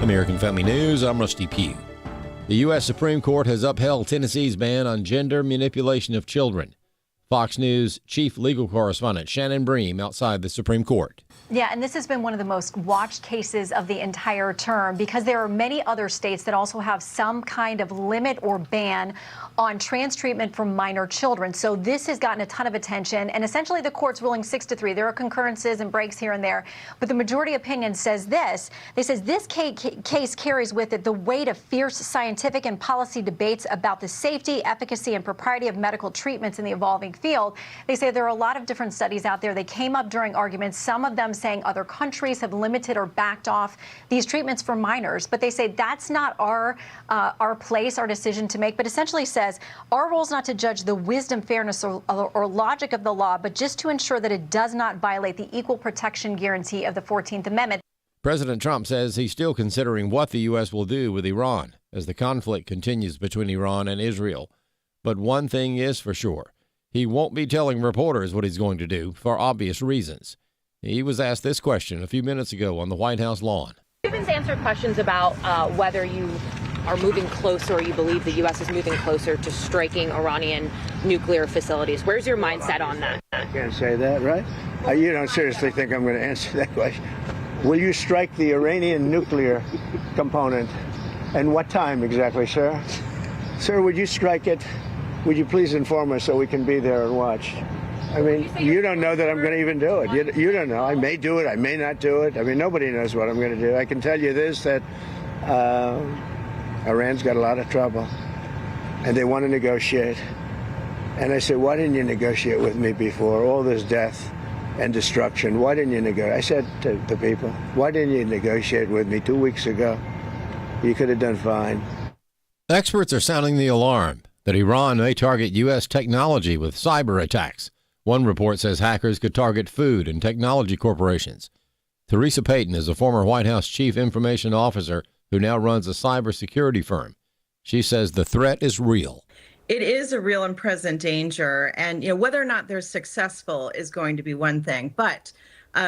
American Family News, I'm Rusty Pugh. The U.S. Supreme Court has upheld Tennessee's ban on gender manipulation of children. Fox News chief legal correspondent Shannon Bream outside the Supreme Court. Yeah, and this has been one of the most watched cases of the entire term because there are many other states that also have some kind of limit or ban on trans treatment for minor children. So this has gotten a ton of attention, and essentially the court's ruling 6-3. There are concurrences and breaks here and there, but the majority opinion says this. They says this case carries with it the weight of fierce scientific and policy debates about the safety, efficacy, and propriety of medical treatments in the evolving field. They say there are a lot of different studies out there. They came up during arguments, some of them saying other countries have limited or backed off these treatments for minors, but they say that's not our place, our decision to make, but essentially says our role is not to judge the wisdom, fairness, or logic of the law, but just to ensure that it does not violate the equal protection guarantee of the 14th Amendment. President Trump says he's still considering what the U.S. will do with Iran as the conflict continues between Iran and Israel. But one thing is for sure, he won't be telling reporters what he's going to do for obvious reasons. He was asked this question a few minutes ago on the White House lawn. Students answered questions about whether you are moving closer or you believe the U.S. is moving closer to striking Iranian nuclear facilities. Where's your mindset on that? I can't say that, right? You don't seriously think I'm going to answer that question? Will you strike the Iranian nuclear component? And what time exactly, sir? Sir, would you strike it? Would you please inform us so we can be there and watch? I mean, you don't know that I'm going to even do it. You don't know. I may do it. I may not do it. I mean, nobody knows what I'm going to do. I can tell you this, that Iran's got a lot of trouble, and they want to negotiate. And I said, why didn't you negotiate with me before? All this death and destruction. Why didn't you negotiate? I said to the people, why didn't you negotiate with me 2 weeks ago? You could have done fine. Experts are sounding the alarm that Iran may target U.S. technology with cyber attacks. One report says hackers could target food and technology corporations. Theresa Payton is a former White House chief information officer who now runs a cybersecurity firm. She says the threat is real. It is a real and present danger. And whether or not they're successful is going to be one thing. But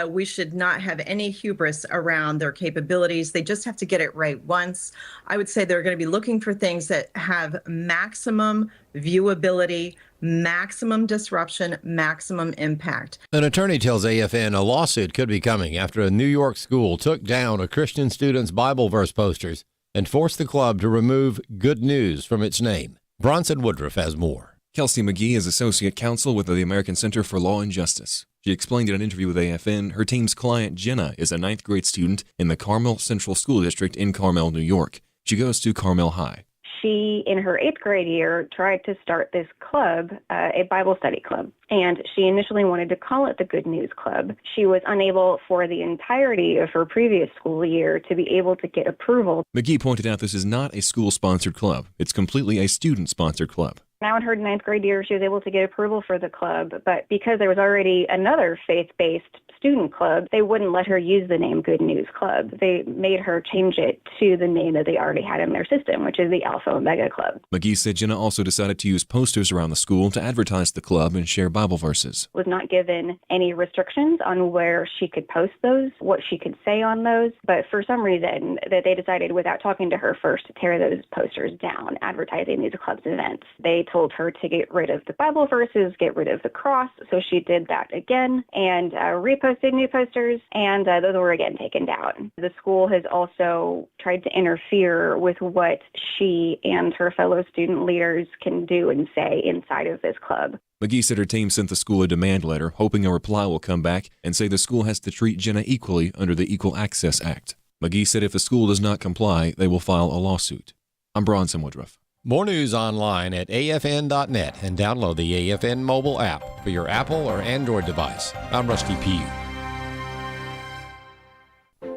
we should not have any hubris around their capabilities. They just have to get it right once. I would say they're going to be looking for things that have maximum viewability, maximum disruption, maximum impact. An attorney tells AFN a lawsuit could be coming after a New York school took down a Christian student's Bible verse posters and forced the club to remove Good News from its name. Bronson Woodruff has more. Kelsey McGee is associate counsel with the American Center for Law and Justice. She explained in an interview with AFN her team's client, Jenna, is a 9th grade student in the Carmel Central School District in Carmel, New York. She goes to Carmel High. She, in her 8th grade year, tried to start this club, a Bible study club, and she initially wanted to call it the Good News Club. She was unable for the entirety of her previous school year to be able to get approval. McGee pointed out this is not a school-sponsored club. It's completely a student-sponsored club. Now in her 9th grade year, she was able to get approval for the club, but because there was already another faith-based student club, they wouldn't let her use the name Good News Club. They made her change it to the name that they already had in their system, which is the Alpha Omega Club. McGee said Jenna also decided to use posters around the school to advertise the club and share Bible verses. Was not given any restrictions on where she could post those, what she could say on those, but for some reason that they decided without talking to her first to tear those posters down, advertising these club's events. They told her to get rid of the Bible verses, get rid of the cross, so she did that again and reposted new posters, and those were again taken down. The school has also tried to interfere with what she and her fellow student leaders can do and say inside of this club. McGee said her team sent the school a demand letter, hoping a reply will come back and say the school has to treat Jenna equally under the Equal Access Act. McGee said if the school does not comply, they will file a lawsuit. I'm Bronson Woodruff. More news online at afn.net and download the AFN mobile app for your Apple or Android device. I'm Rusty Pugh.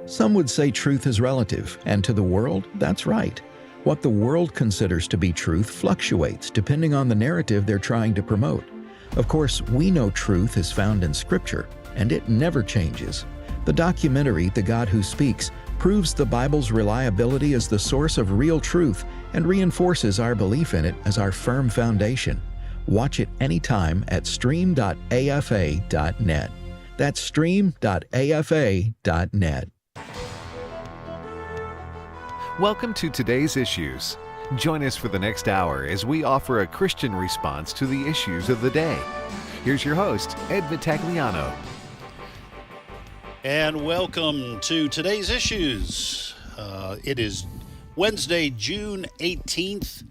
Some would say truth is relative, and to the world, that's right. What the world considers to be truth fluctuates depending on the narrative they're trying to promote. Of course, we know truth is found in Scripture, and it never changes. The documentary, The God Who Speaks, proves the Bible's reliability as the source of real truth and reinforces our belief in it as our firm foundation. Watch it anytime at stream.afa.net. That's stream.afa.net. Welcome to Today's Issues. Join us for the next hour as we offer a Christian response to the issues of the day. Here's your host, Ed Vitagliano. And welcome to Today's Issues. It is Wednesday, June 18th.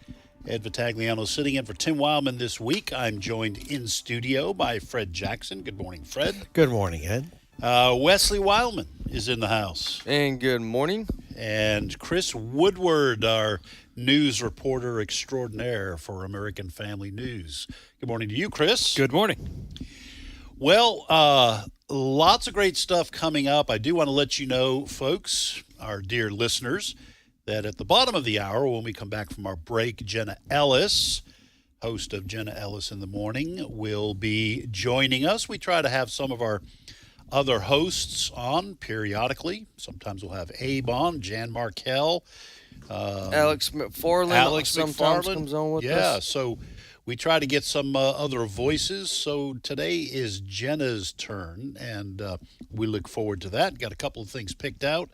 Ed Vitagliano sitting in for Tim Wildman this week. I'm joined in studio by Fred Jackson. Good morning, Fred. Good morning, Ed. Wesley Wildman is in the house. And good morning. And Chris Woodward, our news reporter extraordinaire for American Family News. Good morning to you, Chris. Good morning. Well, lots of great stuff coming up. I do want to let you know, folks, our dear listeners, that at the bottom of the hour, when we come back from our break, Jenna Ellis, host of Jenna Ellis in the Morning, will be joining us. We try to have some of our other hosts on periodically. Sometimes we'll have Abe on, Jan Markell. Alex McFarland sometimes comes on with us. Yeah, so we try to get some other voices. So today is Jenna's turn, and we look forward to that. Got a couple of things picked out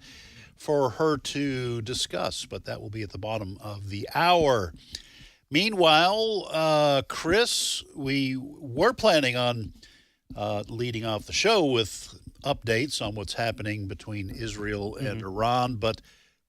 for her to discuss, but that will be at the bottom of the hour. Meanwhile, Chris, we were planning on leading off the show with updates on what's happening between Israel and Iran, but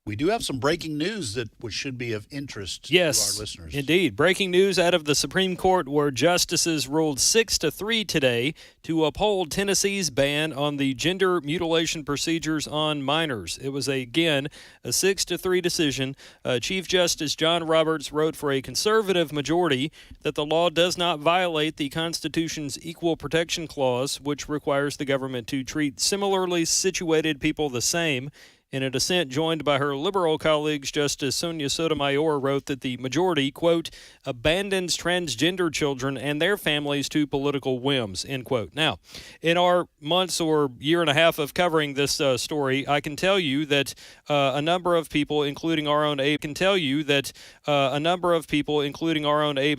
we do have some breaking news that should be of interest to our listeners. Indeed. Breaking news out of the Supreme Court, where justices ruled 6-3 today to uphold Tennessee's ban on the gender mutilation procedures on minors. It was, again, a 6-3 decision. Chief Justice John Roberts wrote for a conservative majority that the law does not violate the Constitution's Equal Protection Clause, which requires the government to treat similarly situated people the same. In a dissent joined by her liberal colleagues, Justice Sonia Sotomayor wrote that the majority, quote, abandons transgender children and their families to political whims, end quote. Now, in our months or year and a half of covering this story, I can tell you that a number of people, including our own Abe,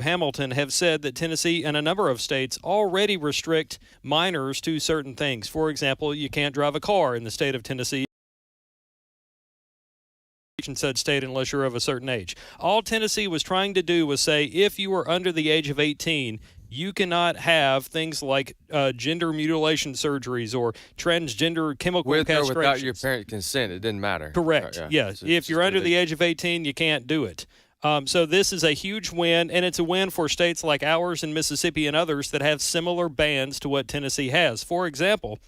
Hamilton, have said that Tennessee and a number of states already restrict minors to certain things. For example, you can't drive a car in the state of Tennessee in said state unless you're of a certain age. All Tennessee was trying to do was say, if you are under the age of 18, you cannot have things like gender mutilation surgeries or transgender chemical castrations. With or without your parent consent, it didn't matter. Correct. Yes. If you're under the age of 18, you can't do it. So this is a huge win, and it's a win for states like ours and Mississippi and others that have similar bans to what Tennessee has. For example,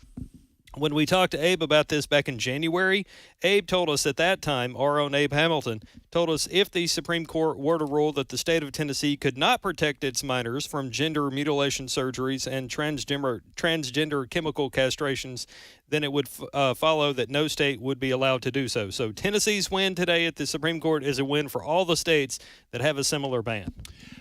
when we talked to Abe about this back in January, Abe told us at that time, our own Abe Hamilton, told us if the Supreme Court were to rule that the state of Tennessee could not protect its minors from gender mutilation surgeries and transgender chemical castrations, then it would follow that no state would be allowed to do so. So Tennessee's win today at the Supreme Court is a win for all the states that have a similar ban.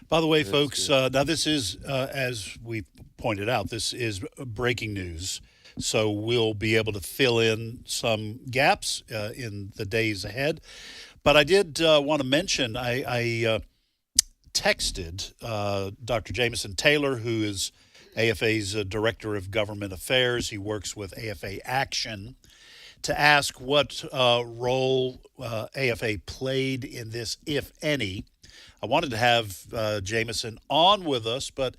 By the way, folks, now this is, as we pointed out, this is breaking news. So we'll be able to fill in some gaps in the days ahead. But I did want to mention, I texted Dr. Jameson Taylor, who is AFA's Director of Government Affairs. He works with AFA Action, to ask what role AFA played in this, if any. I wanted to have Jameson on with us, but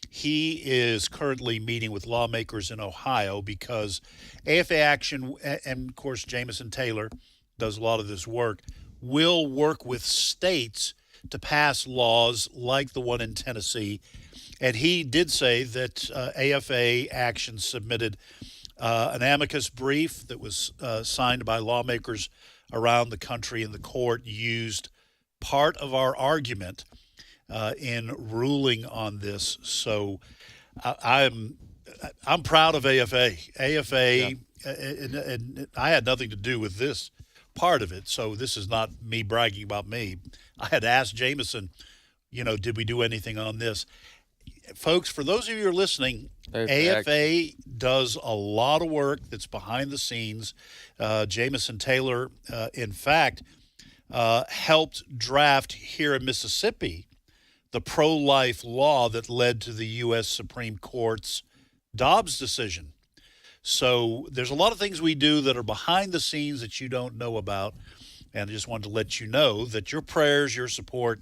he is currently meeting with lawmakers in Ohio because AFA Action, and of course Jameson Taylor does a lot of this work, will work with states to pass laws like the one in Tennessee. And he did say that AFA Action submitted an amicus brief that was signed by lawmakers around the country, and the court used part of our argument in ruling on this. So I'm proud of AFA. AFA, and I had nothing to do with this part of it, so this is not me bragging about me. I had asked Jameson, did we do anything on this? Folks, for those of you who are listening, AFA does a lot of work that's behind the scenes. Jameson Taylor, in fact, helped draft here in Mississippi the pro-life law that led to the U.S. Supreme Court's Dobbs decision. So there's a lot of things we do that are behind the scenes that you don't know about. And I just wanted to let you know that your prayers, your support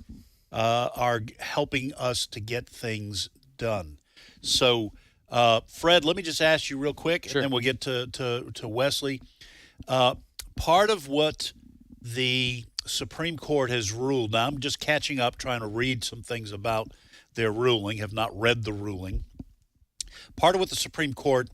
are helping us to get things done. So, Fred, let me just ask you real quick, Sure. and then we'll get to Wesley. Part of what the Supreme Court has ruled, now I'm just catching up, trying to read some things about their ruling, have not read the ruling. Part of what the Supreme Court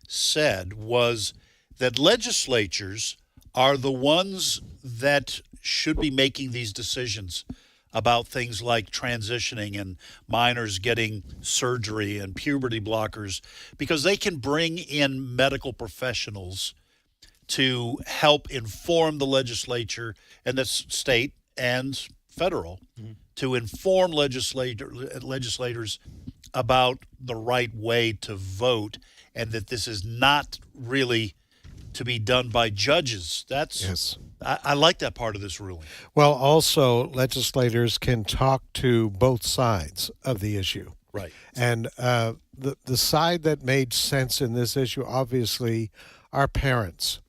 said was that legislatures are the ones that should be making these decisions about things like transitioning and minors getting surgery and puberty blockers, because they can bring in medical professionals to help inform the legislature and the state and federal to inform legislators about the right way to vote, and that this is not really to be done by judges. That's I like that part of this ruling. Well, also, legislators can talk to both sides of the issue. Right. And the side that made sense in this issue, obviously, are parents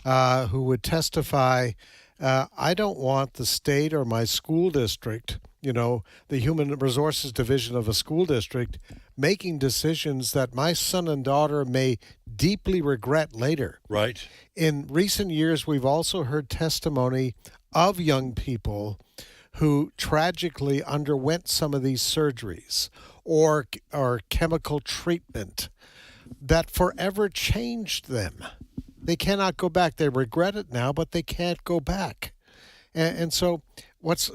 who would testify, I don't want the state or my school district, the Human Resources Division of a school district, making decisions that my son and daughter may deeply regret later. Right. In recent years, we've also heard testimony of young people who tragically underwent some of these surgeries or chemical treatment that forever changed them. They cannot go back. They regret it now, but they can't go back. And so what's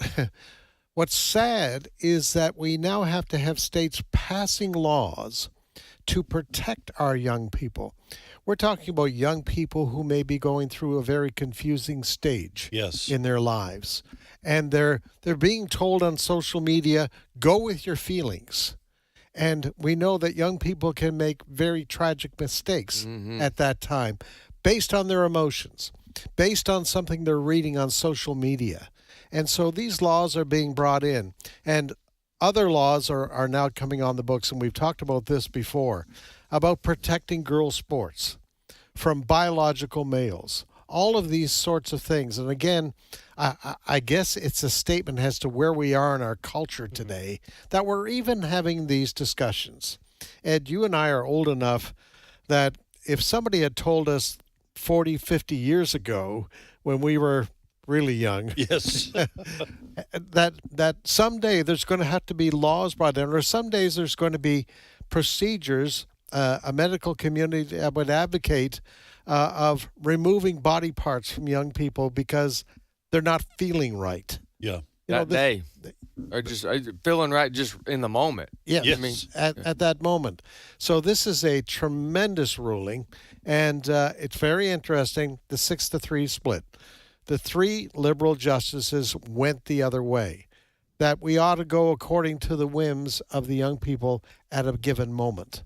sad is that we now have to have states passing laws to protect our young people. We're talking about young people who may be going through a very confusing stage in their lives. And they're being told on social media, go with your feelings. And we know that young people can make very tragic mistakes at that time based on their emotions, based on something they're reading on social media. And so these laws are being brought in. And other laws are now coming on the books, and we've talked about this before, about protecting girls' sports from biological males, all of these sorts of things. And again, I guess it's a statement as to where we are in our culture today that we're even having these discussions. Ed, you and I are old enough that if somebody had told us 40, 50 years ago when we were really young, yes, that someday there's going to have to be laws brought in, or some days there's going to be procedures, a medical community that would advocate of removing body parts from young people because they're not feeling right. Yeah. Day. Or just feeling right just in the moment. Yeah, yes. I mean, at that moment. So this is a tremendous ruling, and it's very interesting, the 6-3 split. The 3 liberal justices went the other way, that we ought to go according to the whims of the young people at a given moment.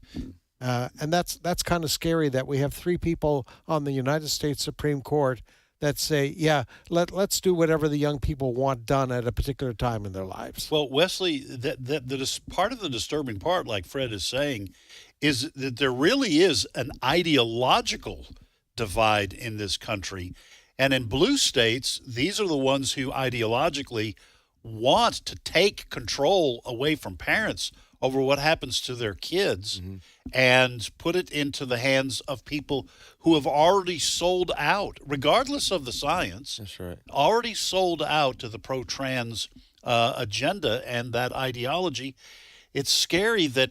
And that's kind of scary that we have 3 people on the United States Supreme Court that say, yeah, let's do whatever the young people want done at a particular time in their lives. Well, Wesley, that part of the disturbing part, like Fred is saying, is that there really is an ideological divide in this country. And in blue states, these are the ones who ideologically want to take control away from parents over what happens to their kids and put it into the hands of people who have already sold out, regardless of the science. That's right. Already sold out to the pro-trans agenda and that ideology. It's scary that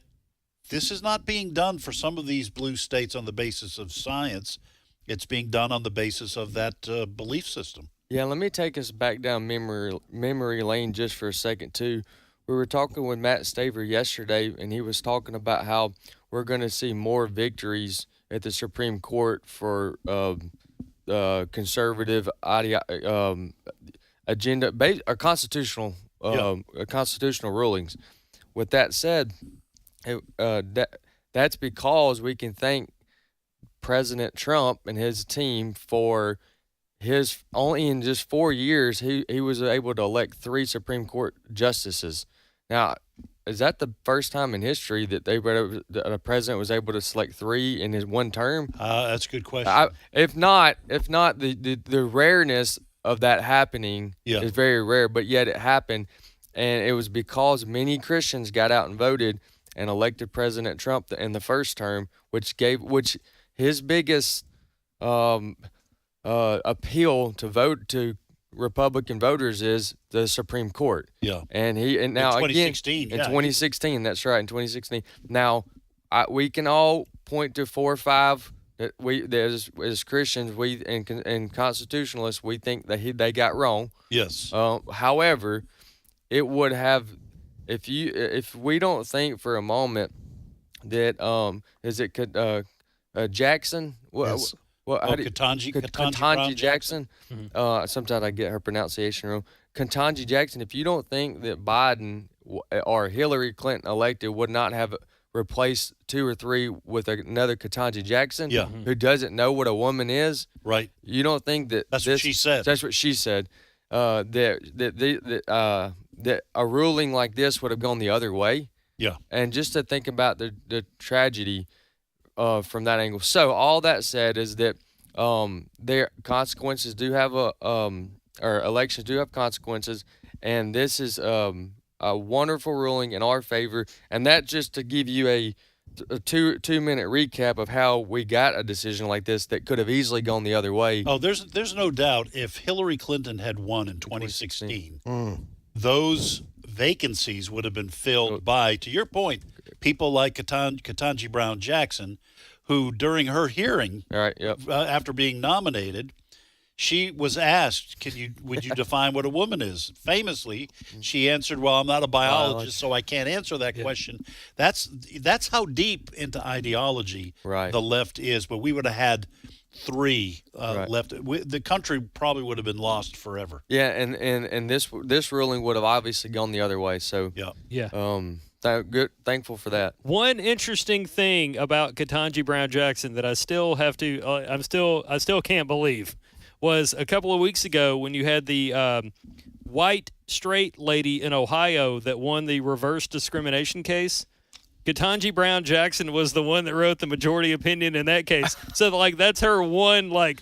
this is not being done for some of these blue states on the basis of science. It's being done on the basis of that belief system. Yeah, let me take us back down memory lane just for a second, too. We were talking with Matt Staver yesterday, and he was talking about how we're going to see more victories at the Supreme Court for conservative agenda, constitutional rulings. With that said, that's because we can thank President Trump and his team for his only in just 4 years he was able to elect 3 Supreme Court justices. Now, is that the first time in history that a president was able to select 3 in his one term? That's a good question. If not, the rareness of that happening Yeah. is very rare, but yet it happened. And it was because many Christians got out and voted and elected President Trump in the first term, which his biggest appeal to Republican voters is the Supreme Court. Yeah. And now in 2016, again in 2016, that's right, in 2016. Now we can all point to 4 or 5 that as Christians and constitutionalists we think that they got wrong. Yes. However, it would have if we don't think for a moment that is it Jackson? Yes. Ketanji Jackson. Sometimes I get her pronunciation wrong. Ketanji Jackson. If you don't think that Biden or Hillary Clinton elected would not have replaced 2 or 3 with another Ketanji Jackson, who doesn't know what a woman is, right? You don't think that that's what she said? That's what she said. That a ruling like this would have gone the other way. Yeah. And just to think about the tragedy from that angle. So all that said is that their consequences do have or elections do have consequences, and this is a wonderful ruling in our favor. And that just to give you a 2-minute recap of how we got a decision like this that could have easily gone the other way. Oh, there's no doubt if Hillary Clinton had won in 2016, those vacancies would have been filled by, to your point, people like Ketanji Brown Jackson, who during her hearing, after being nominated, she was asked, would you define what a woman is? Famously, she answered, well, I'm not a biologist, so I can't answer that question. That's how deep into ideology the left is. But we would have had 3 left. The country probably would have been lost forever. Yeah, and this ruling would have obviously gone the other way. So thankful for that. One interesting thing about Ketanji Brown Jackson that I still have to, I still can't believe, was a couple of weeks ago when you had the white straight lady in Ohio that won the reverse discrimination case. Ketanji Brown Jackson was the one that wrote the majority opinion in that case. So, that's her one, if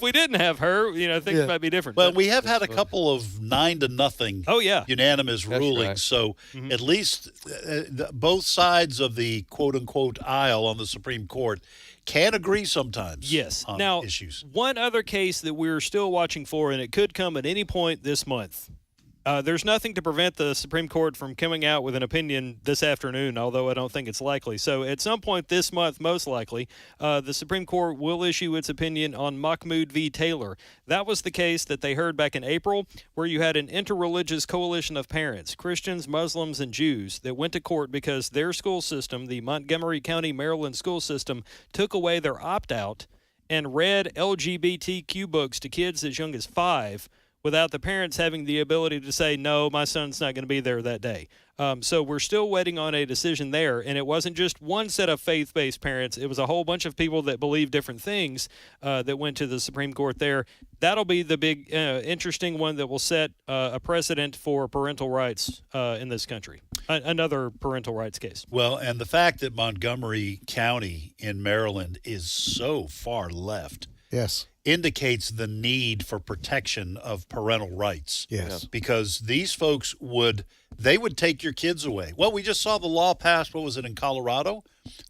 we didn't have her, things might be different. Well, we have had a couple of 9-0 unanimous rulings. right. So at least both sides of the quote-unquote aisle on the Supreme Court can agree sometimes on now, issues. One other case that we're still watching for, and it could come at any point this month. There's nothing to prevent the Supreme Court from coming out with an opinion this afternoon, although I don't think it's likely. So at some point this month, most likely, the Supreme Court will issue its opinion on Mahmoud v. Taylor. That was the case that they heard back in April, where you had an interreligious coalition of parents, Christians, Muslims, and Jews, that went to court because their school system, the Montgomery County, Maryland school system, took away their opt-out and read LGBTQ books to kids as young as 5 without the parents having the ability to say, no, my son's not going to be there that day. So we're still waiting on a decision there, and it wasn't just one set of faith-based parents. It was a whole bunch of people that believe different things that went to the Supreme Court there. That'll be the big, interesting one that will set a precedent for parental rights in this country, another parental rights case. Well, and the fact that Montgomery County in Maryland is so far left indicates the need for protection of parental rights. Yes. Because these folks would take your kids away. Well, we just saw the law passed, what was it, in Colorado?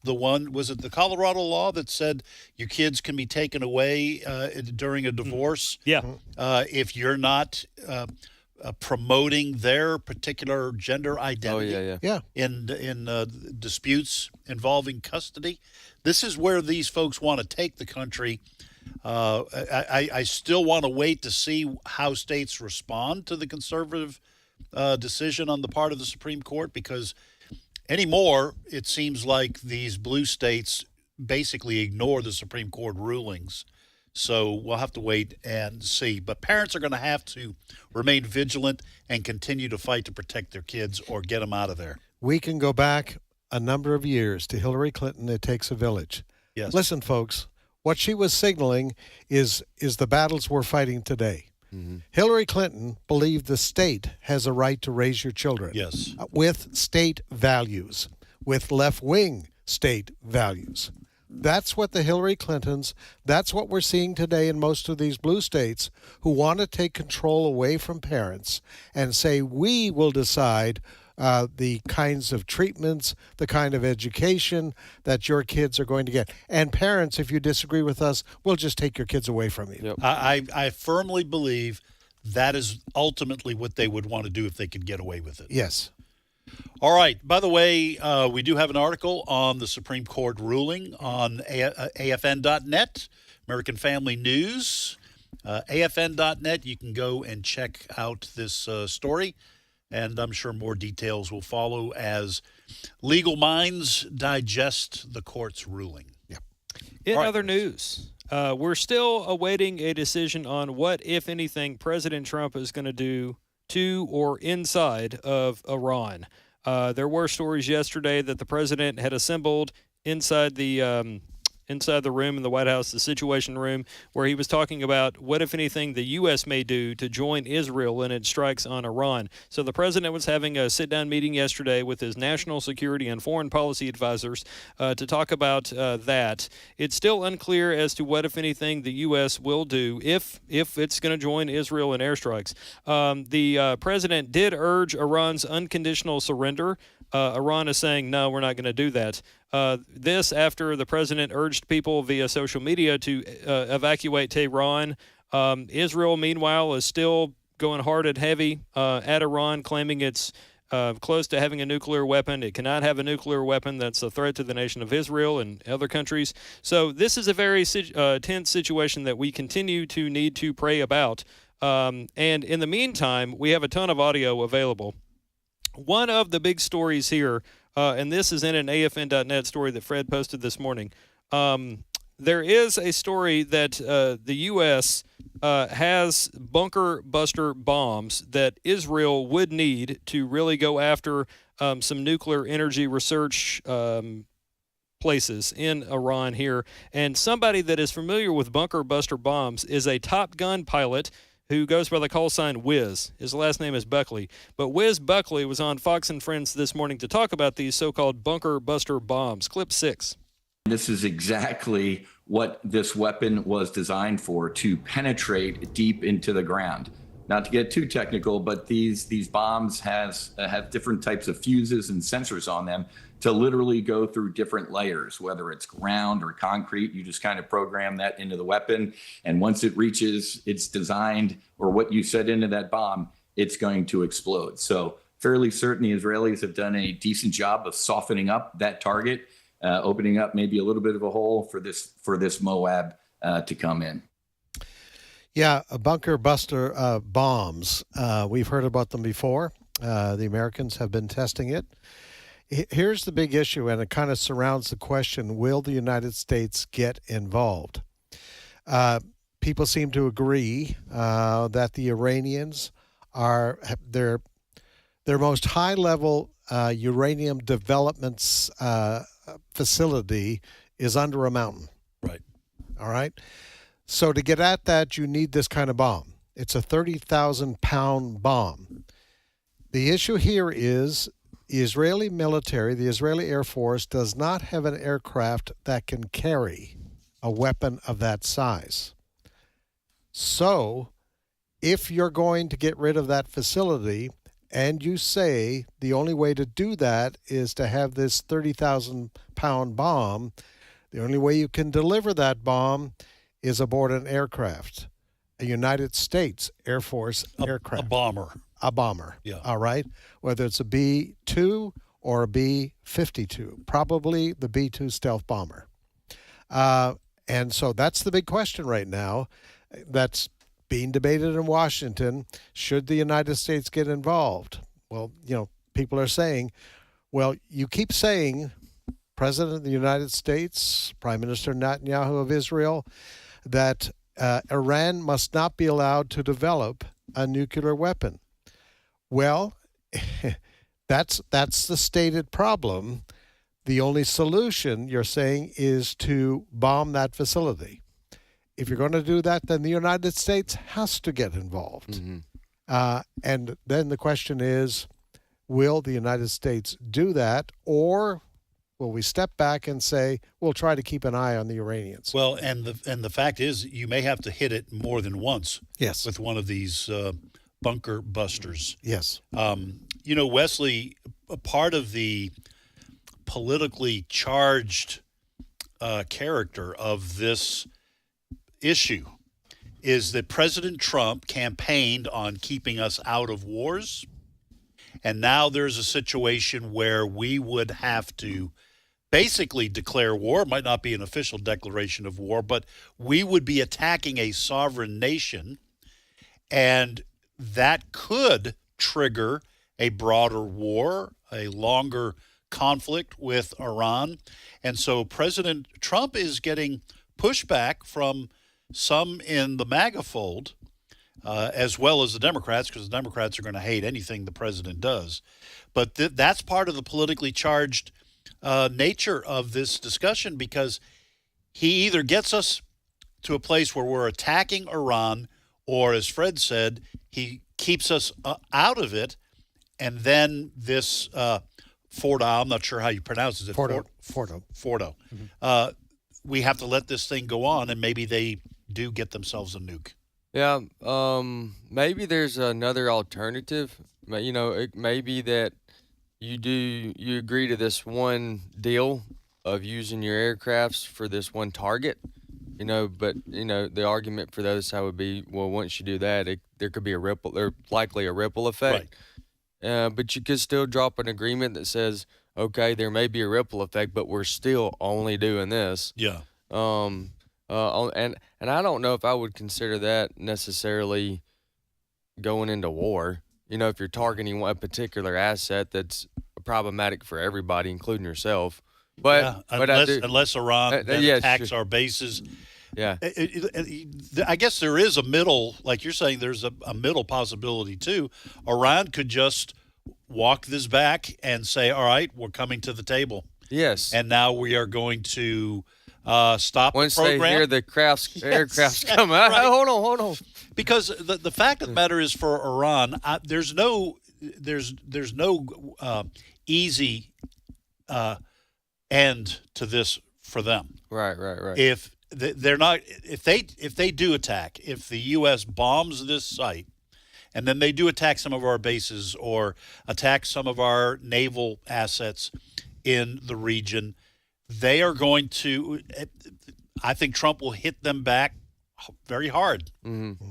Was it the Colorado law that said your kids can be taken away during a divorce? Yeah. If you're not promoting their particular gender identity in disputes involving custody. This is where these folks want to take the country. I still want to wait to see how states respond to the conservative decision on the part of the Supreme Court, because anymore it seems like these blue states basically ignore the Supreme Court rulings. So we'll have to wait and see. But parents are going to have to remain vigilant and continue to fight to protect their kids or get them out of there. We can go back a number of years to Hillary Clinton. It takes a village. Yes. Listen, folks. What she was signaling is the battles we're fighting today. Mm-hmm. Hillary Clinton believed the state has a right to raise your children. Yes. With state values, with left-wing state values. That's what the Hillary Clintons, that's what we're seeing today in most of these blue states who want to take control away from parents and say, we will decide the kinds of treatments, the kind of education that your kids are going to get. And parents, if you disagree with us, we'll just take your kids away from you. Yep. I firmly believe that is ultimately what they would want to do if they could get away with it. Yes. All right. By the way, we do have an article on the Supreme Court ruling on AFN.net, American Family News. AFN.net, you can go and check out this story, and I'm sure more details will follow as legal minds digest the court's ruling. Yep. In other news, we're still awaiting a decision on what, if anything, President Trump is going to do to or inside of Iran. There were stories yesterday that the president had assembled inside the room in the White House, the Situation Room, where he was talking about what, if anything, the U.S. may do to join Israel in its strikes on Iran. So the president was having a sit-down meeting yesterday with his national security and foreign policy advisors to talk about that. It's still unclear as to what, if anything, the U.S. will do if it's going to join Israel in airstrikes. The president did urge Iran's unconditional surrender. Iran is saying, no, we're not going to do that. This after the president urged people via social media to evacuate Tehran. Israel, meanwhile, is still going hard and heavy at Iran, claiming it's close to having a nuclear weapon. It cannot have a nuclear weapon. That's a threat to the nation of Israel and other countries. So this is a very tense situation that we continue to need to pray about. And in the meantime, we have a ton of audio available. One of the big stories here, and this is in an AFN.net story that Fred posted this morning. There is a story that the U.S. Has bunker buster bombs that Israel would need to really go after some nuclear energy research places in Iran here. And somebody that is familiar with bunker buster bombs is a Top Gun pilot who goes by the call sign Wiz. His last name is Buckley. But Wiz Buckley was on Fox and Friends this morning to talk about these so-called bunker buster bombs. Clip 6. This is exactly what this weapon was designed for, to penetrate deep into the ground. Not to get too technical, but these bombs have different types of fuses and sensors on them to literally go through different layers, whether it's ground or concrete. You just kind of program that into the weapon. And once it reaches its designed, or what you set into that bomb, it's going to explode. So fairly certain the Israelis have done a decent job of softening up that target, opening up maybe a little bit of a hole for this Moab to come in. Yeah, bunker buster bombs. We've heard about them before. The Americans have been testing it. Here's the big issue, and it kind of surrounds the question, will the United States get involved? People seem to agree that the Iranians are their most high-level uranium development facility is under a mountain. Right. All right? So to get at that, you need this kind of bomb. It's a 30,000-pound bomb. The issue here is the Israeli military, the Israeli Air Force, does not have an aircraft that can carry a weapon of that size. So if you're going to get rid of that facility, and you say the only way to do that is to have this 30,000-pound bomb, the only way you can deliver that bomb is aboard an aircraft, a United States Air Force aircraft. A bomber. A bomber. Yeah. All right? Whether it's a B-2 or a B-52, probably the B-2 stealth bomber. And so that's the big question right now that's being debated in Washington. Should the United States get involved? Well, people are saying, well, you keep saying, President of the United States, Prime Minister Netanyahu of Israel, that Iran must not be allowed to develop a nuclear weapon. Well, that's the stated problem. The only solution, you're saying, is to bomb that facility. If you're going to do that, then the United States has to get involved. Mm-hmm. And then the question is, will the United States do that, or Will we step back and say, we'll try to keep an eye on the Iranians? Well, and the fact is, you may have to hit it more than once. Yes. With one of these bunker busters. Yes. Wesley, a part of the politically charged character of this issue is that President Trump campaigned on keeping us out of wars. And now there's a situation where we would have to basically declare war. It might not be an official declaration of war, but we would be attacking a sovereign nation. And that could trigger a broader war, a longer conflict with Iran. And so President Trump is getting pushback from some in the MAGA fold, as well as the Democrats, because the Democrats are going to hate anything the president does. But that's part of the politically charged nature of this discussion, because he either gets us to a place where we're attacking Iran, or, as Fred said, he keeps us out of it, and then this Fordo, I'm not sure how you pronounce it. Fordo. Mm-hmm. We have to let this thing go on, and maybe they do get themselves a nuke. Yeah, maybe there's another alternative. It may be that you agree to this one deal of using your aircrafts for this one target, but the argument for the other side would be, well, once you do that, there could be likely a ripple effect. Right. But you could still drop an agreement that says, okay, there may be a ripple effect, but we're still only doing this. Yeah. And I don't know if I would consider that necessarily going into war. If you're targeting a particular asset that's problematic for everybody, including yourself. But unless Iran attacks our bases. Yeah. I guess there is a middle, like you're saying, there's a middle possibility too. Iran could just walk this back and say, all right, we're coming to the table. Yes. And now we are going to stop once the program. They hear the aircrafts come out. Right. Hold on. Because the fact of the matter is, for Iran, there's no easy end to this for them. Right. If they do attack, if the U.S. bombs this site, and then they do attack some of our bases or attack some of our naval assets in the region, they are going to, I think Trump will hit them back very hard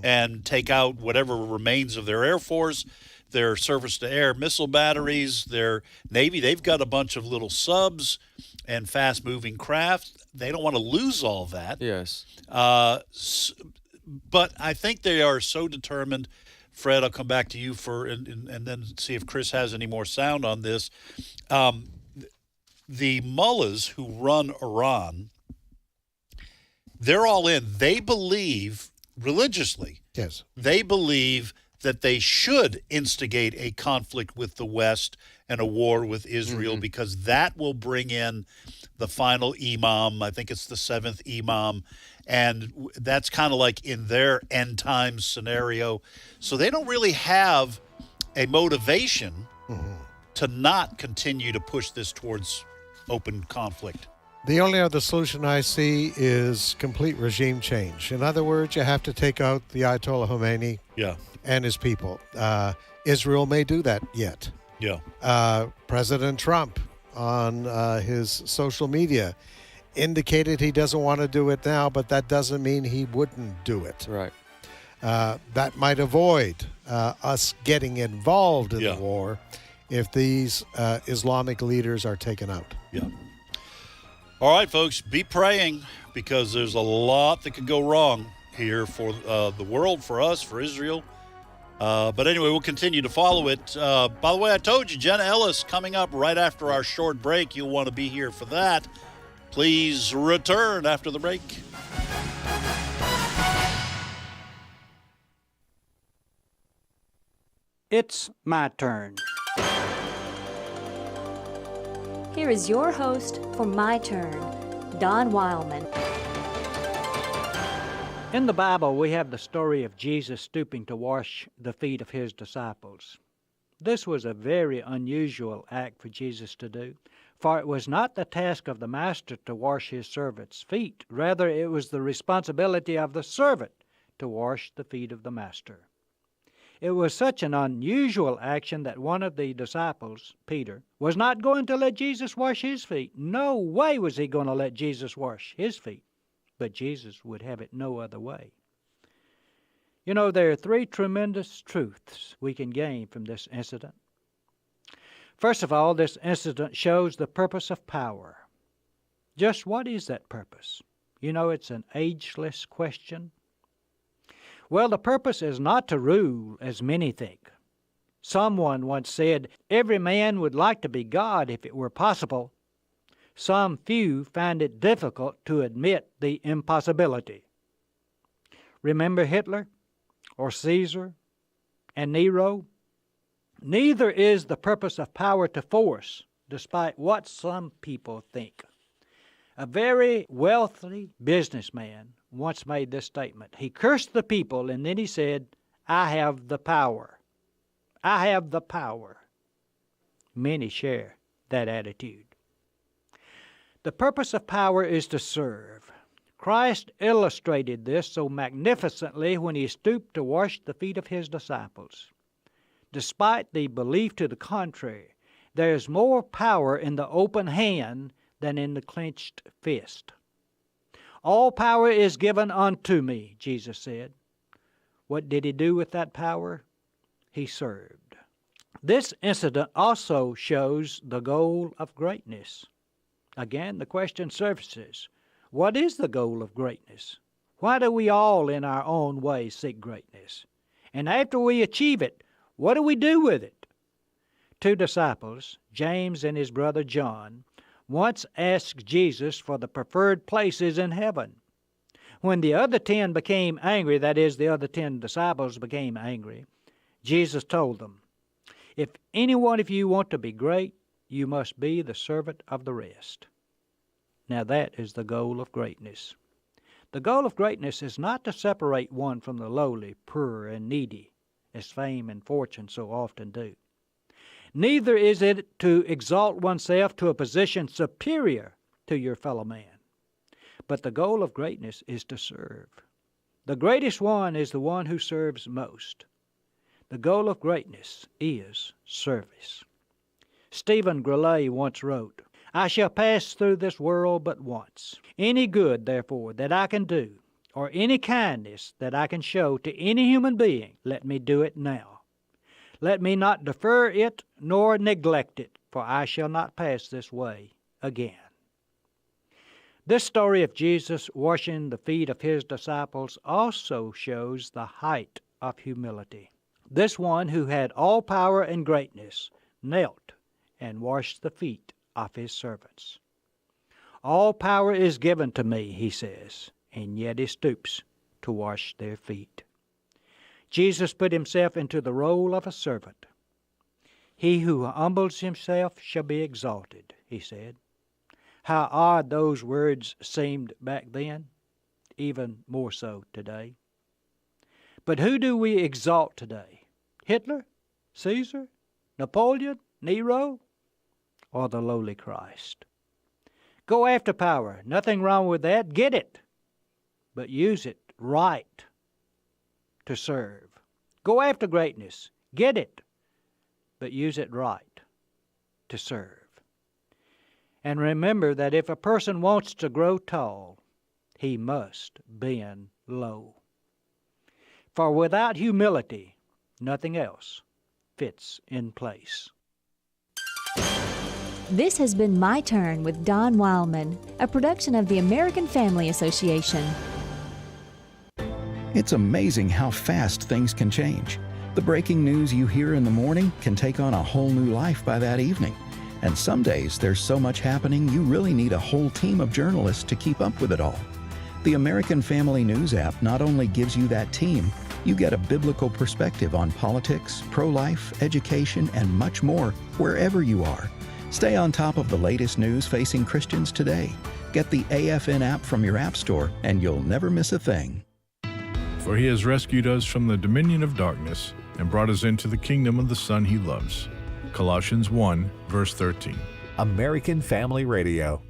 and take out whatever remains of their Air Force, their surface-to-air missile batteries, their Navy. They've got a bunch of little subs and fast-moving craft. They don't want to lose all that. Yes. But I think they are so determined. Fred, I'll come back to you and then see if Chris has any more sound on this. The mullahs who run Iran, they're all in. They believe religiously. Yes. They believe that they should instigate a conflict with the West and a war with Israel, because that will bring in the final imam. I think it's the seventh imam. And that's kind of like in their end times scenario. So they don't really have a motivation to not continue to push this towards open conflict. The only other solution I see is complete regime change. In other words, you have to take out the Ayatollah Khomeini and his people. Israel may do that yet. Yeah. President Trump on his social media indicated he doesn't want to do it now, but that doesn't mean he wouldn't do it. Right. That might avoid us getting involved in the war if these Islamic leaders are taken out. Yeah. All right, folks, be praying, because there's a lot that could go wrong here for the world, for us, for Israel. But anyway, we'll continue to follow it. By the way, I told you, Jenna Ellis coming up right after our short break. You'll want to be here for that. Please return after the break. It's my turn. Here is your host for My Turn, Don Wildman. In the Bible, we have the story of Jesus stooping to wash the feet of his disciples. This was a very unusual act for Jesus to do. For it was not the task of the master to wash his servant's feet. Rather, it was the responsibility of the servant to wash the feet of the master. It was such an unusual action that one of the disciples, Peter, was not going to let Jesus wash his feet. No way was he going to let Jesus wash his feet. But Jesus would have it no other way. You know, there are three tremendous truths we can gain from this incident. First of all, this incident shows the purpose of power. Just what is that purpose? You know, it's an ageless question. Well, the purpose is not to rule, as many think. Someone once said, every man would like to be God if it were possible. Some few find it difficult to admit the impossibility. Remember Hitler or Caesar and Nero? Neither is the purpose of power to force, despite what some people think. A very wealthy businessman once made this statement. He cursed the people and then he said, I have the power. I have the power. Many share that attitude. The purpose of power is to serve. Christ illustrated this so magnificently when he stooped to wash the feet of his disciples. Despite the belief to the contrary, there is more power in the open hand than in the clenched fist. All power is given unto me, Jesus said. What did he do with that power? He served. This incident also shows the goal of greatness. Again, the question surfaces, what is the goal of greatness? Why do we all in our own way seek greatness? And after we achieve it, what do we do with it? Two disciples, James and his brother John, once asked Jesus for the preferred places in heaven. When the other 10 became angry, that is, the other 10 disciples became angry, Jesus told them, if any one of you want to be great, you must be the servant of the rest. Now that is the goal of greatness. The goal of greatness is not to separate one from the lowly, poor, and needy, as fame and fortune so often do. Neither is it to exalt oneself to a position superior to your fellow man. But the goal of greatness is to serve. The greatest one is the one who serves most. The goal of greatness is service. Stephen Grellet once wrote, I shall pass through this world but once. Any good, therefore, that I can do, or any kindness that I can show to any human being, let me do it now. Let me not defer it nor neglect it, for I shall not pass this way again. This story of Jesus washing the feet of his disciples also shows the height of humility. This one who had all power and greatness knelt and washed the feet of his servants. All power is given to me, he says, and yet he stoops to wash their feet. Jesus put himself into the role of a servant. He who humbles himself shall be exalted, he said. How odd those words seemed back then, even more so today. But who do we exalt today? Hitler? Caesar? Napoleon? Nero? Or the lowly Christ? Go after power. Nothing wrong with that. Get it. But use it right to serve. Go after greatness. Get it. But use it right to serve. And remember that if a person wants to grow tall, he must bend low. For without humility, nothing else fits in place. This has been My Turn with Don Wildman, a production of the American Family Association. It's amazing how fast things can change. The breaking news you hear in the morning can take on a whole new life by that evening. And some days there's so much happening you really need a whole team of journalists to keep up with it all. The American Family News app not only gives you that team, you get a biblical perspective on politics, pro-life, education, and much more wherever you are. Stay on top of the latest news facing Christians today. Get the AFN app from your app store and you'll never miss a thing. For he has rescued us from the dominion of darkness and brought us into the kingdom of the Son he loves. Colossians 1, verse 13. American Family Radio.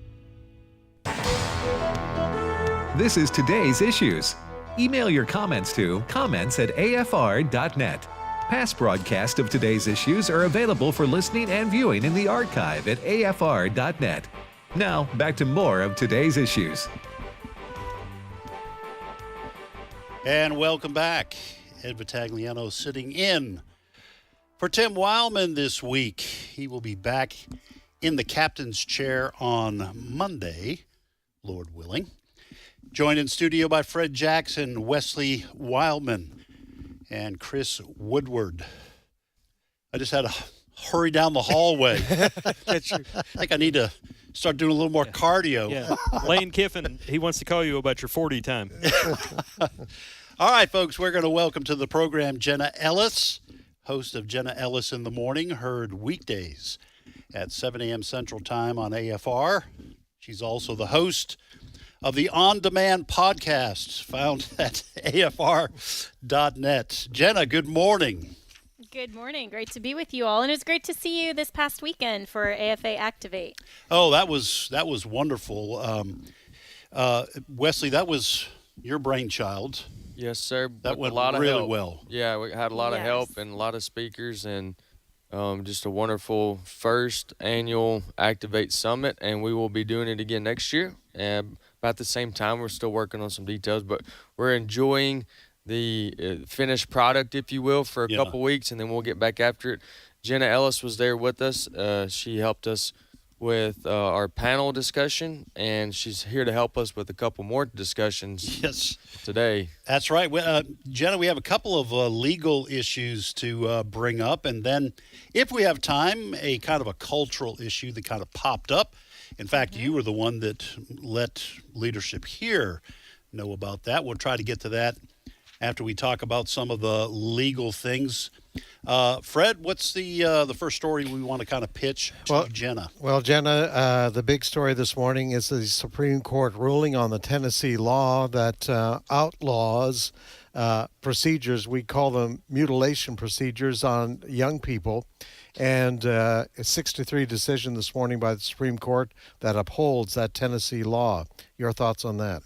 This is Today's Issues. Email your comments to comments@afr.net. Past broadcasts of Today's Issues are available for listening and viewing in the archive at afr.net. Now, back to more of Today's Issues. And welcome back. Ed Vitagliano sitting in for Tim Wildman this week. He will be back in the captain's chair on Monday, Lord willing. Joined in studio by Fred Jackson, Wesley Wildman, and Chris Woodward. I just had to hurry down the hallway. I think I need to start doing a little more cardio. Yeah. Lane Kiffin, he wants to call you about your 40 time. All right, folks, we're going to welcome to the program Jenna Ellis, host of Jenna Ellis in the Morning, heard weekdays at 7 a.m. Central Time on AFR. She's also the host of the On Demand podcast found at afr.net. Jenna, good morning. Good morning. Great to be with you all. And it was great to see you this past weekend for AFA Activate. Oh, that was wonderful. Wesley, that was your brainchild. Yes, sir. That went a lot of really help. well. Yeah, we had a lot of help and a lot of speakers and just a wonderful first annual Activate Summit, and we will be doing it again next year. And about the same time, we're still working on some details, but we're enjoying the finished product, if you will, for a couple weeks, and then we'll get back after it. Jenna Ellis was there with us. She helped us with our panel discussion, and she's here to help us with a couple more discussions today. That's right. Jenna, we have a couple of legal issues to bring up, and then if we have time, a kind of a cultural issue that kind of popped up. In fact, you were the one that let leadership here know about that. We'll try to get to that after we talk about some of the legal things. Fred, what's the first story we want to kind of pitch to Jenna? Well, Jenna, the big story this morning is the Supreme Court ruling on the Tennessee law that outlaws procedures. We call them mutilation procedures on young people. And a 6-3 decision this morning by the Supreme Court that upholds that Tennessee law. Your thoughts on that?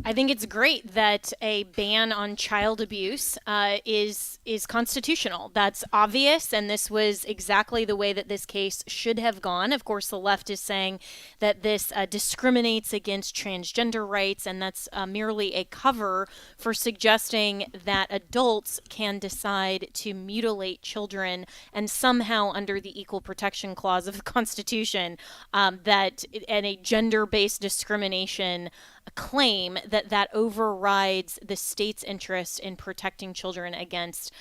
I think it's great that a ban on child abuse is constitutional. That's obvious, and this was exactly the way that this case should have gone. Of course, the left is saying that this discriminates against transgender rights, and that's merely a cover for suggesting that adults can decide to mutilate children, and somehow under the Equal Protection Clause of the Constitution, that and a gender-based discrimination claim that overrides the state's interest in protecting children against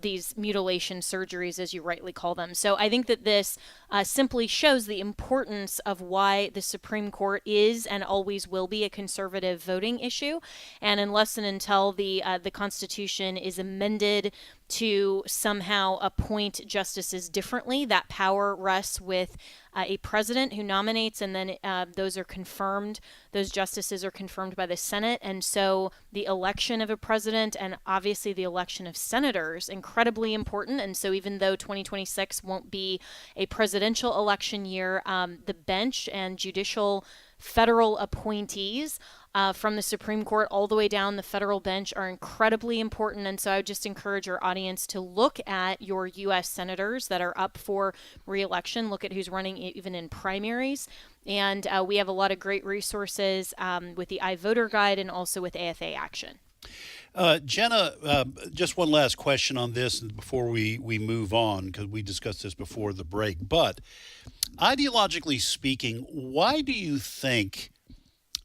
these mutilation surgeries, as you rightly call them. So I think that this simply shows the importance of why the Supreme Court is and always will be a conservative voting issue. And unless and until the Constitution is amended to somehow appoint justices differently, that power rests with a president who nominates, and then those are confirmed. Those justices are confirmed by the Senate, and so the election of a president and obviously the election of senators, incredibly important. And so even though 2026 won't be a presidential election year, the bench and judicial federal appointees from the Supreme Court all the way down the federal bench are incredibly important. And so I would just encourage our audience to look at your U.S. senators that are up for re-election. Look at who's running even in primaries. And we have a lot of great resources with the iVoter Guide and also with AFA Action. Jenna, just one last question on this before we move on, because we discussed this before the break. But ideologically speaking, why do you think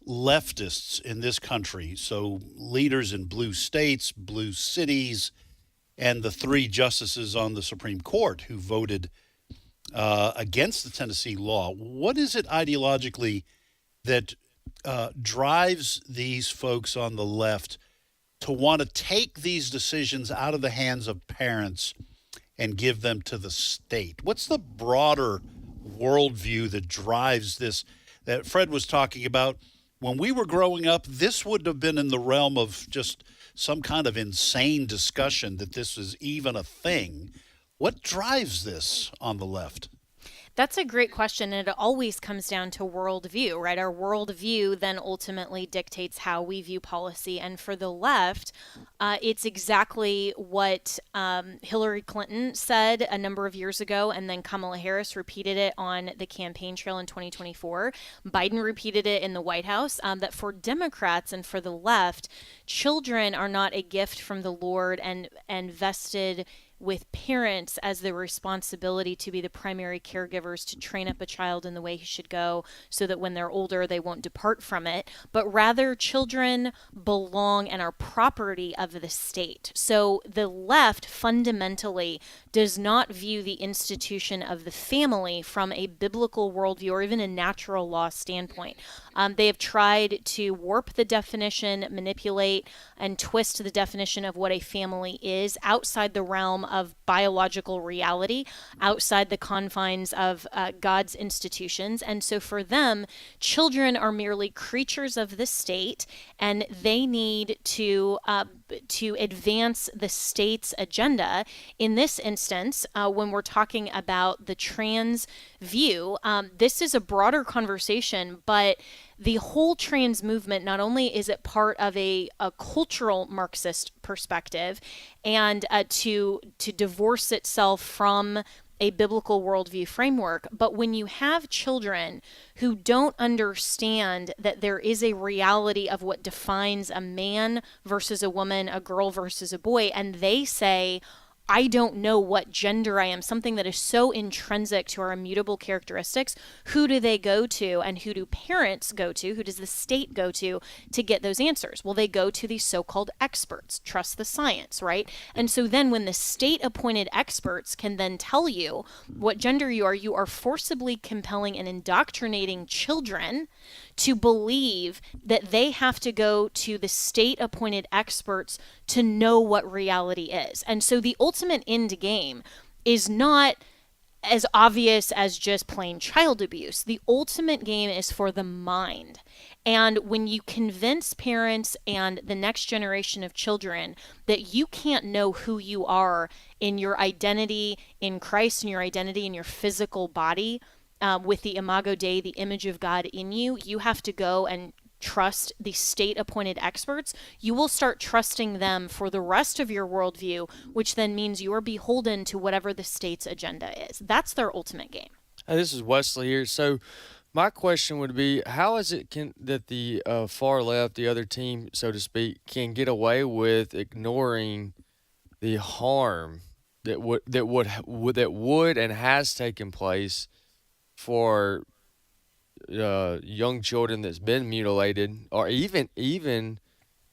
leftists in this country, so leaders in blue states, blue cities, and the 3 justices on the Supreme Court who voted against the Tennessee law, what is it ideologically that drives these folks on the left to want to take these decisions out of the hands of parents and give them to the state? What's the broader worldview that drives this that Fred was talking about? When we were growing up, this would have been in the realm of just some kind of insane discussion that this is even a thing. What drives this on the left? That's a great question, and it always comes down to worldview, right? Our worldview then ultimately dictates how we view policy. And for the left, it's exactly what Hillary Clinton said a number of years ago, and then Kamala Harris repeated it on the campaign trail in 2024. Biden repeated it in the White House, that for Democrats and for the left, children are not a gift from the Lord and vested with parents as the responsibility to be the primary caregivers to train up a child in the way he should go so that when they're older they won't depart from it, but rather children belong and are property of the state. So the left fundamentally does not view the institution of the family from a biblical worldview or even a natural law standpoint. They have tried to warp the definition, manipulate, and twist the definition of what a family is outside the realm of biological reality, outside the confines of God's institutions. And so for them, children are merely creatures of the state, and they need to advance the state's agenda. In this instance, when we're talking about the trans view, this is a broader conversation, but the whole trans movement, not only is it part of a cultural Marxist perspective and to divorce itself from a biblical worldview framework, but when you have children who don't understand that there is a reality of what defines a man versus a woman, a girl versus a boy, and they say, I don't know what gender I am, something that is so intrinsic to our immutable characteristics, who do they go to and who do parents go to? Who does the state go to get those answers? Well, they go to these so-called experts, trust the science, right? And so then when the state-appointed experts can then tell you what gender you are forcibly compelling and indoctrinating children to believe that they have to go to the state-appointed experts to know what reality is. And so the ultimate end game is not as obvious as just plain child abuse. The ultimate game is for the mind. And when you convince parents and the next generation of children that you can't know who you are in your identity in Christ and your identity in your physical body, with the imago Dei, the image of God in you, you have to go and trust the state-appointed experts. You will start trusting them for the rest of your worldview, which then means you are beholden to whatever the state's agenda is. That's their ultimate game. Hey, this is Wesley here. So my question would be, how is it that the far left, the other team, so to speak, can get away with ignoring the harm that would and has taken place for young children that's been mutilated, or even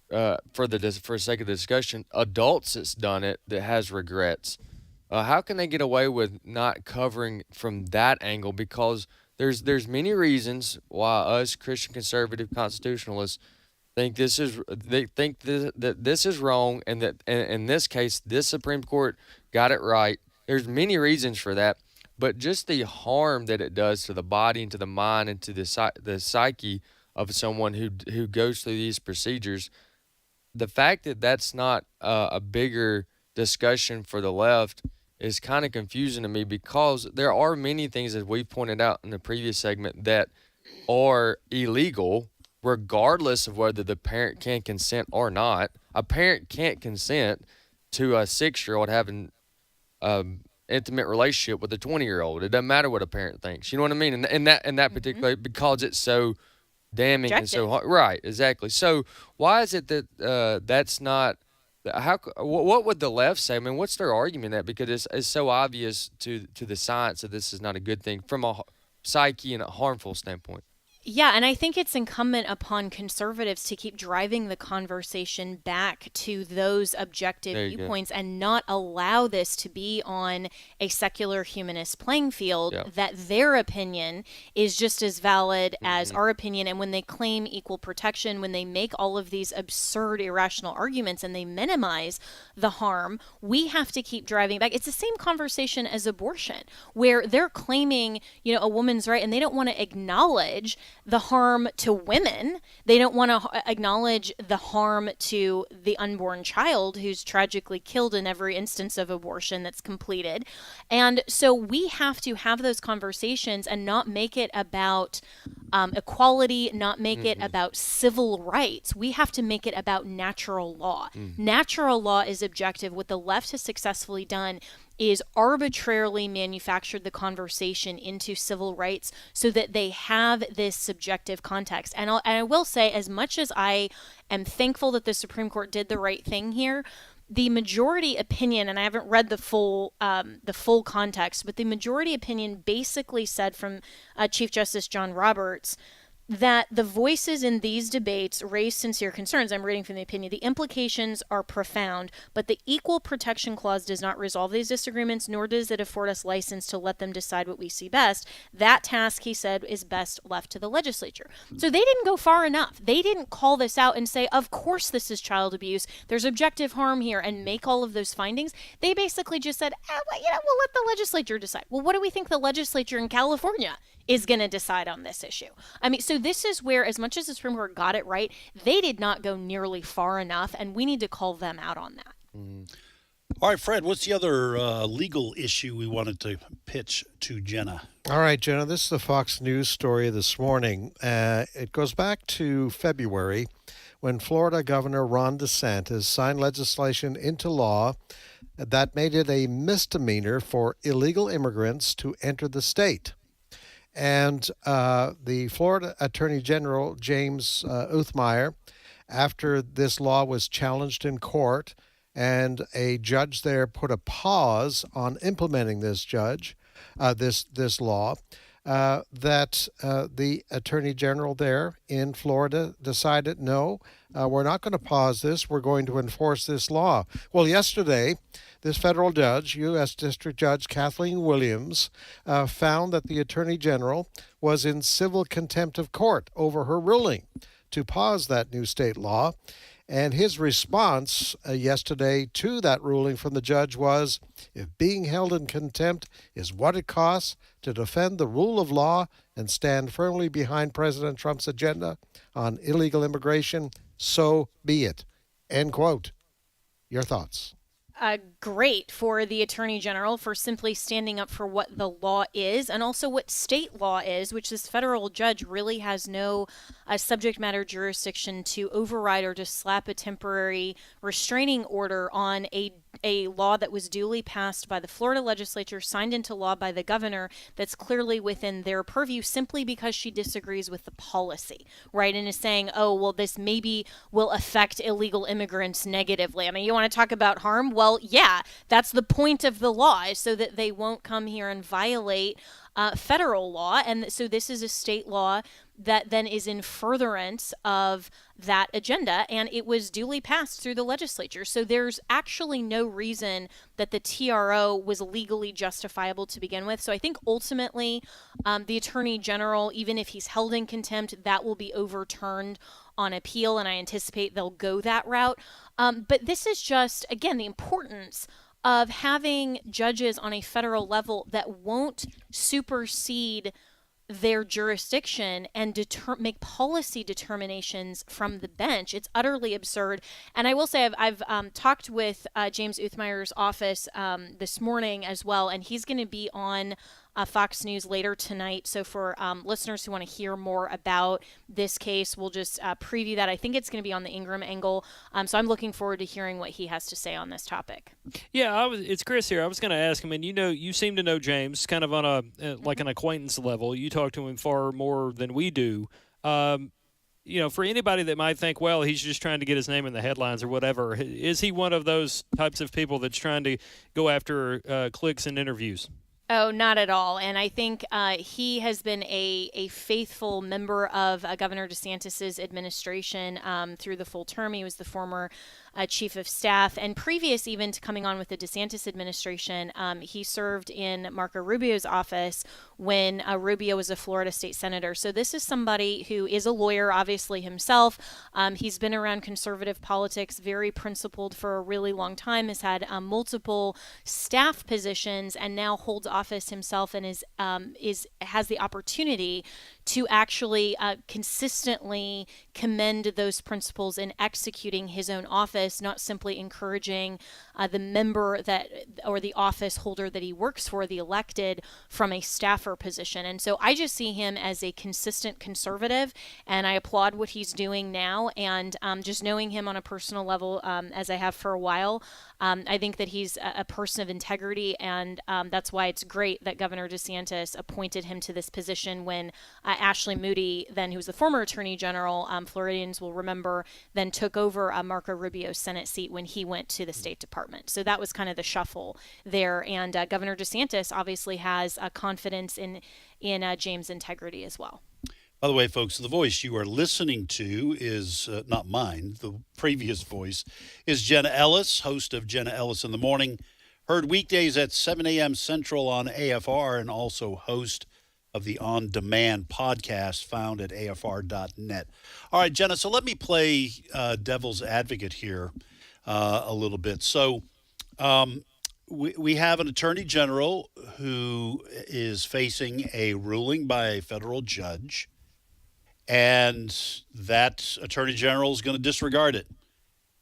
for the sake of the discussion, adults that's done it that has regrets? How can they get away with not covering from that angle? Because there's many reasons why us Christian conservative constitutionalists think that this is wrong, and that in this case this Supreme Court got it right. There's many reasons for that. But just the harm that it does to the body and to the mind and to the psyche of someone who goes through these procedures, the fact that that's not a bigger discussion for the left is kind of confusing to me, because there are many things, as we pointed out in the previous segment, that are illegal regardless of whether the parent can consent or not. A parent can't consent to a 6-year-old having intimate relationship with a 20-year-old. It doesn't matter what a parent thinks. You know what I mean? And that particular, because it's so damning and so hard. Right, exactly. So why is it that that's not? What would the left say? I mean, what's their argument that? Because it's so obvious to the science that this is not a good thing from a psyche and a harmful standpoint. Yeah, and I think it's incumbent upon conservatives to keep driving the conversation back to those objective viewpoints and not allow this to be on a secular humanist playing field, that their opinion is just as valid as our opinion. And when they claim equal protection, when they make all of these absurd, irrational arguments and they minimize the harm, we have to keep driving back. It's the same conversation as abortion, where they're claiming, a woman's right, and they don't want to acknowledge the harm to women. They don't want to acknowledge the harm to the unborn child who's tragically killed in every instance of abortion that's completed. And so we have to have those conversations and not make it about equality, not make it about civil rights. We have to make it about natural law. Natural law is objective. What the left has successfully done is arbitrarily manufactured the conversation into civil rights so that they have this subjective context. And I will say, as much as I am thankful that the Supreme Court did the right thing here, the majority opinion, and I haven't read the full context, but the majority opinion basically said from Chief Justice John Roberts that the voices in these debates raise sincere concerns. I'm reading from the opinion. The implications are profound, but the Equal Protection Clause does not resolve these disagreements, nor does it afford us license to let them decide what we see best. That task, he said, is best left to the legislature. So they didn't go far enough. They didn't call this out and say, of course this is child abuse, there's objective harm here, and make all of those findings. They basically just said, we'll let the legislature decide. Well, what do we think the legislature in California is going to decide on this issue? I mean, so this is where, as much as the Supreme Court got it right, they did not go nearly far enough, and we need to call them out on that. All right, Fred, what's the other legal issue we wanted to pitch to Jenna? All right, Jenna, this is the Fox News story this morning. It goes back to February when Florida Governor Ron DeSantis signed legislation into law that made it a misdemeanor for illegal immigrants to enter the state. And the Florida Attorney General, James Uthmeier, after this law was challenged in court and a judge there put a pause on implementing this law, that the Attorney General there in Florida decided, no, we're not going to pause this. We're going to enforce this law. Well, yesterday, this federal judge, U.S. District Judge Kathleen Williams, found that the Attorney General was in civil contempt of court over her ruling to pause that new state law. And his response yesterday to that ruling from the judge was, if being held in contempt is what it costs to defend the rule of law and stand firmly behind President Trump's agenda on illegal immigration, so be it. End quote. Your thoughts? Great for the Attorney General for simply standing up for what the law is and also what state law is, which this federal judge really has no subject matter jurisdiction to override or to slap a temporary restraining order on a law that was duly passed by the Florida legislature, signed into law by the governor, that's clearly within their purview simply because she disagrees with the policy, right? And is saying, oh, well, this maybe will affect illegal immigrants negatively. I mean, you want to talk about harm? Well, yeah, that's the point of the law, is so that they won't come here and violate federal law. And so this is a state law that then is in furtherance of that agenda, and it was duly passed through the legislature. So there's actually no reason that the TRO was legally justifiable to begin with. So I think ultimately the Attorney General, even if he's held in contempt, that will be overturned on appeal, and I anticipate they'll go that route. But this is just, again, the importance of having judges on a federal level that won't supersede their jurisdiction and make policy determinations from the bench. It's utterly absurd. And I will say I've talked with James Uthmeier's office this morning as well, and he's going to be on Fox News later tonight. So for listeners who want to hear more about this case, we'll just preview that. I think it's going to be on the Ingram angle. So I'm looking forward to hearing what he has to say on this topic. Yeah, it's Chris here. I was going to ask him, and you seem to know James kind of on a like an acquaintance level. You talk to him far more than we do. For anybody that might think, well, he's just trying to get his name in the headlines or whatever, is he one of those types of people that's trying to go after clicks and interviews? Oh, not at all. And I think he has been a faithful member of Governor DeSantis's administration through the full term. He was the former chief of staff, and previous even to coming on with the DeSantis administration, he served in Marco Rubio's office when Rubio was a Florida state senator. So this is somebody who is a lawyer, obviously himself. He's been around conservative politics, very principled for a really long time, has had multiple staff positions, and now holds office office himself and has the opportunity to actually consistently commend those principles in executing his own office, not simply encouraging the member or the office holder that he works for, the elected, from a staffer position. And so I just see him as a consistent conservative, and I applaud what he's doing now. And just knowing him on a personal level, as I have for a while, I think that he's a person of integrity, and that's why it's great that Governor DeSantis appointed him to this position when Ashley Moody, then who was the former Attorney General, Floridians will remember, then took over Marco Rubio's Senate seat when he went to the State Department. So that was kind of the shuffle there. And Governor DeSantis obviously has confidence in James' integrity as well. By the way, folks, the voice you are listening to is not mine. The previous voice is Jenna Ellis, host of Jenna Ellis in the Morning, heard weekdays at 7 a.m. Central on AFR, and also host of the On Demand podcast found at afr.net. All right, Jenna, so let me play devil's advocate here a little bit. So we have an attorney general who is facing a ruling by a federal judge, and that attorney general is going to disregard it.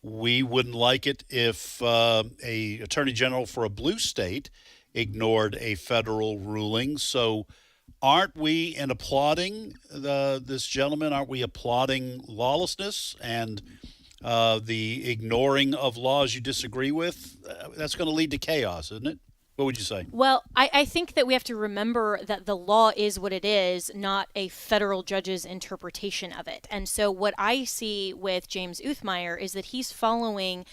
We wouldn't like it if a attorney general for a blue state ignored a federal ruling. So aren't we, in applauding this gentleman, aren't we applauding lawlessness and the ignoring of laws you disagree with? That's going to lead to chaos, isn't it? What would you say? Well, I think that we have to remember that the law is what it is, not a federal judge's interpretation of it. And so what I see with James Uthmeier is that he's following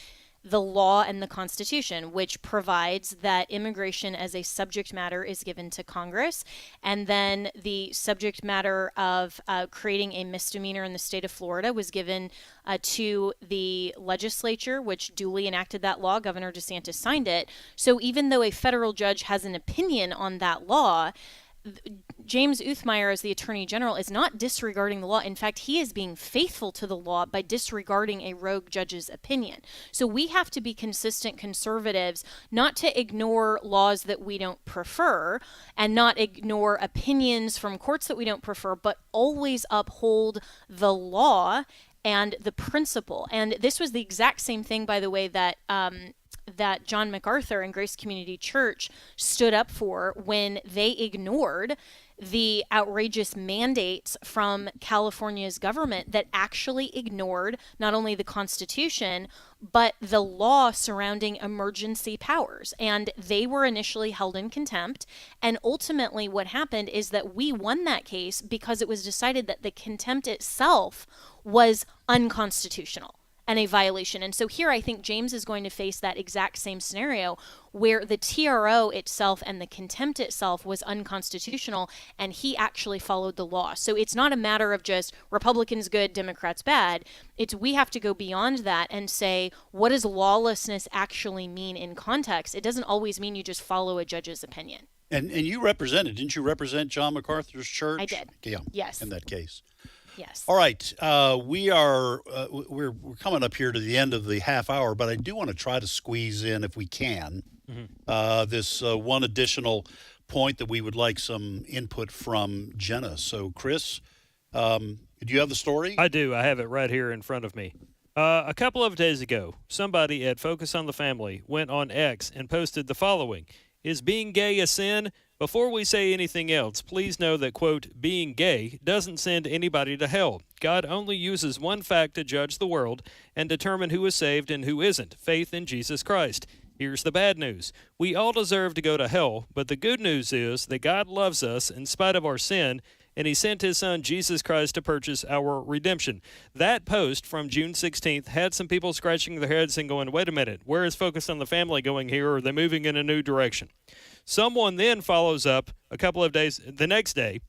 the law and the Constitution, which provides that immigration as a subject matter is given to Congress, and then the subject matter of creating a misdemeanor in the state of Florida was given to the legislature, which duly enacted that law. Governor DeSantis signed it. So even though a federal judge has an opinion on that law, James Uthmeier, as the Attorney General, is not disregarding the law. In fact, he is being faithful to the law by disregarding a rogue judge's opinion. So we have to be consistent conservatives, not to ignore laws that we don't prefer and not ignore opinions from courts that we don't prefer, but always uphold the law and the principle. And this was the exact same thing, by the way, that John MacArthur and Grace Community Church stood up for when they ignored the outrageous mandates from California's government that actually ignored not only the Constitution, but the law surrounding emergency powers. And they were initially held in contempt. And ultimately what happened is that we won that case because it was decided that the contempt itself was unconstitutional and a violation. And so here I think James is going to face that exact same scenario where the TRO itself and the contempt itself was unconstitutional, and he actually followed the law. So it's not a matter of just Republicans good, Democrats bad. It's we have to go beyond that and say, what does lawlessness actually mean in context? It doesn't always mean you just follow a judge's opinion. And you didn't you represent John MacArthur's church? I did. Yeah. Yes. In that case. Yes. All right. We're coming up here to the end of the half hour, but I do want to try to squeeze in, if we can, this one additional point that we would like some input from Jenna. So, Chris, do you have the story? I do. I have it right here in front of me. A couple of days ago, somebody at Focus on the Family went on X and posted the following: "Is being gay a sin? Before we say anything else, please know that, quote, being gay doesn't send anybody to hell. God only uses one fact to judge the world and determine who is saved and who isn't: faith in Jesus Christ. Here's the bad news. We all deserve to go to hell, but the good news is that God loves us in spite of our sin, and he sent his son Jesus Christ to purchase our redemption." That post from June 16th had some people scratching their heads and going, wait a minute, where is Focus on the Family going here? Are they moving in a new direction? Someone then follows up a couple of days, the next day,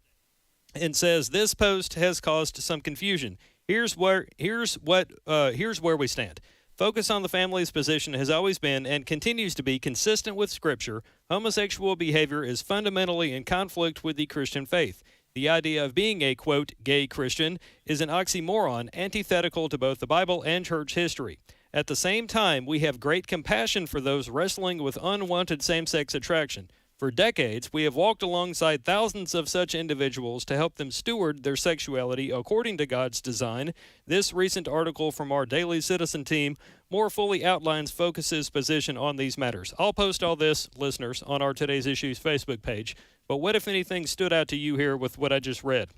and says this post has caused some confusion. Here's where we stand. Focus on the Family's position has always been and continues to be consistent with Scripture. Homosexual behavior is fundamentally in conflict with the Christian faith. The idea of being a, quote, gay Christian is an oxymoron antithetical to both the Bible and church history. At the same time, we have great compassion for those wrestling with unwanted same-sex attraction. For decades, we have walked alongside thousands of such individuals to help them steward their sexuality according to God's design. This recent article from our Daily Citizen team more fully outlines Focus's position on these matters. I'll post all this, listeners, on our Today's Issues Facebook page. But what, if anything, stood out to you here with what I just read?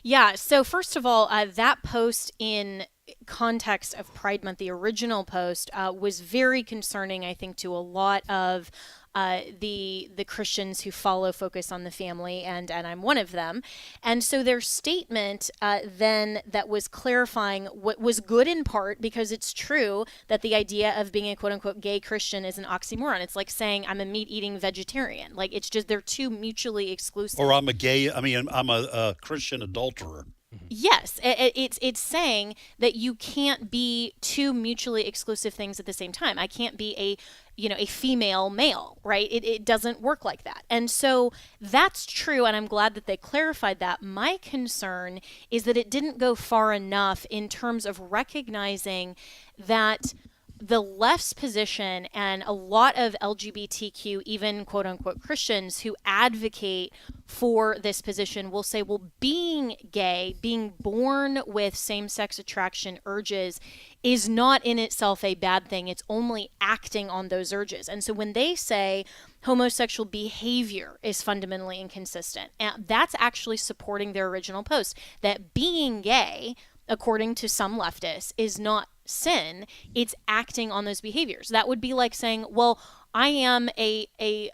Yeah, so first of all, that post in context of Pride Month, the original post, was very concerning, I think, to a lot of the Christians who follow Focus on the Family, and I'm one of them. And so their statement then that was clarifying what was good in part, because it's true that the idea of being a quote-unquote gay Christian is an oxymoron. It's like saying I'm a meat-eating vegetarian. Like, it's just, they're two mutually exclusive. Or I'm a Christian adulterer. Yes, it's saying that you can't be two mutually exclusive things at the same time. I can't be a female male, right? It doesn't work like that. And so that's true, and I'm glad that they clarified that. My concern is that it didn't go far enough in terms of recognizing that the left's position, and a lot of LGBTQ, even quote-unquote Christians who advocate for this position, will say, well, being gay, being born with same-sex attraction urges is not in itself a bad thing. It's only acting on those urges. And so when they say homosexual behavior is fundamentally inconsistent, that's actually supporting their original post, that being gay, according to some leftists, is not sin. It's acting on those behaviors. That would be like saying, well, I am a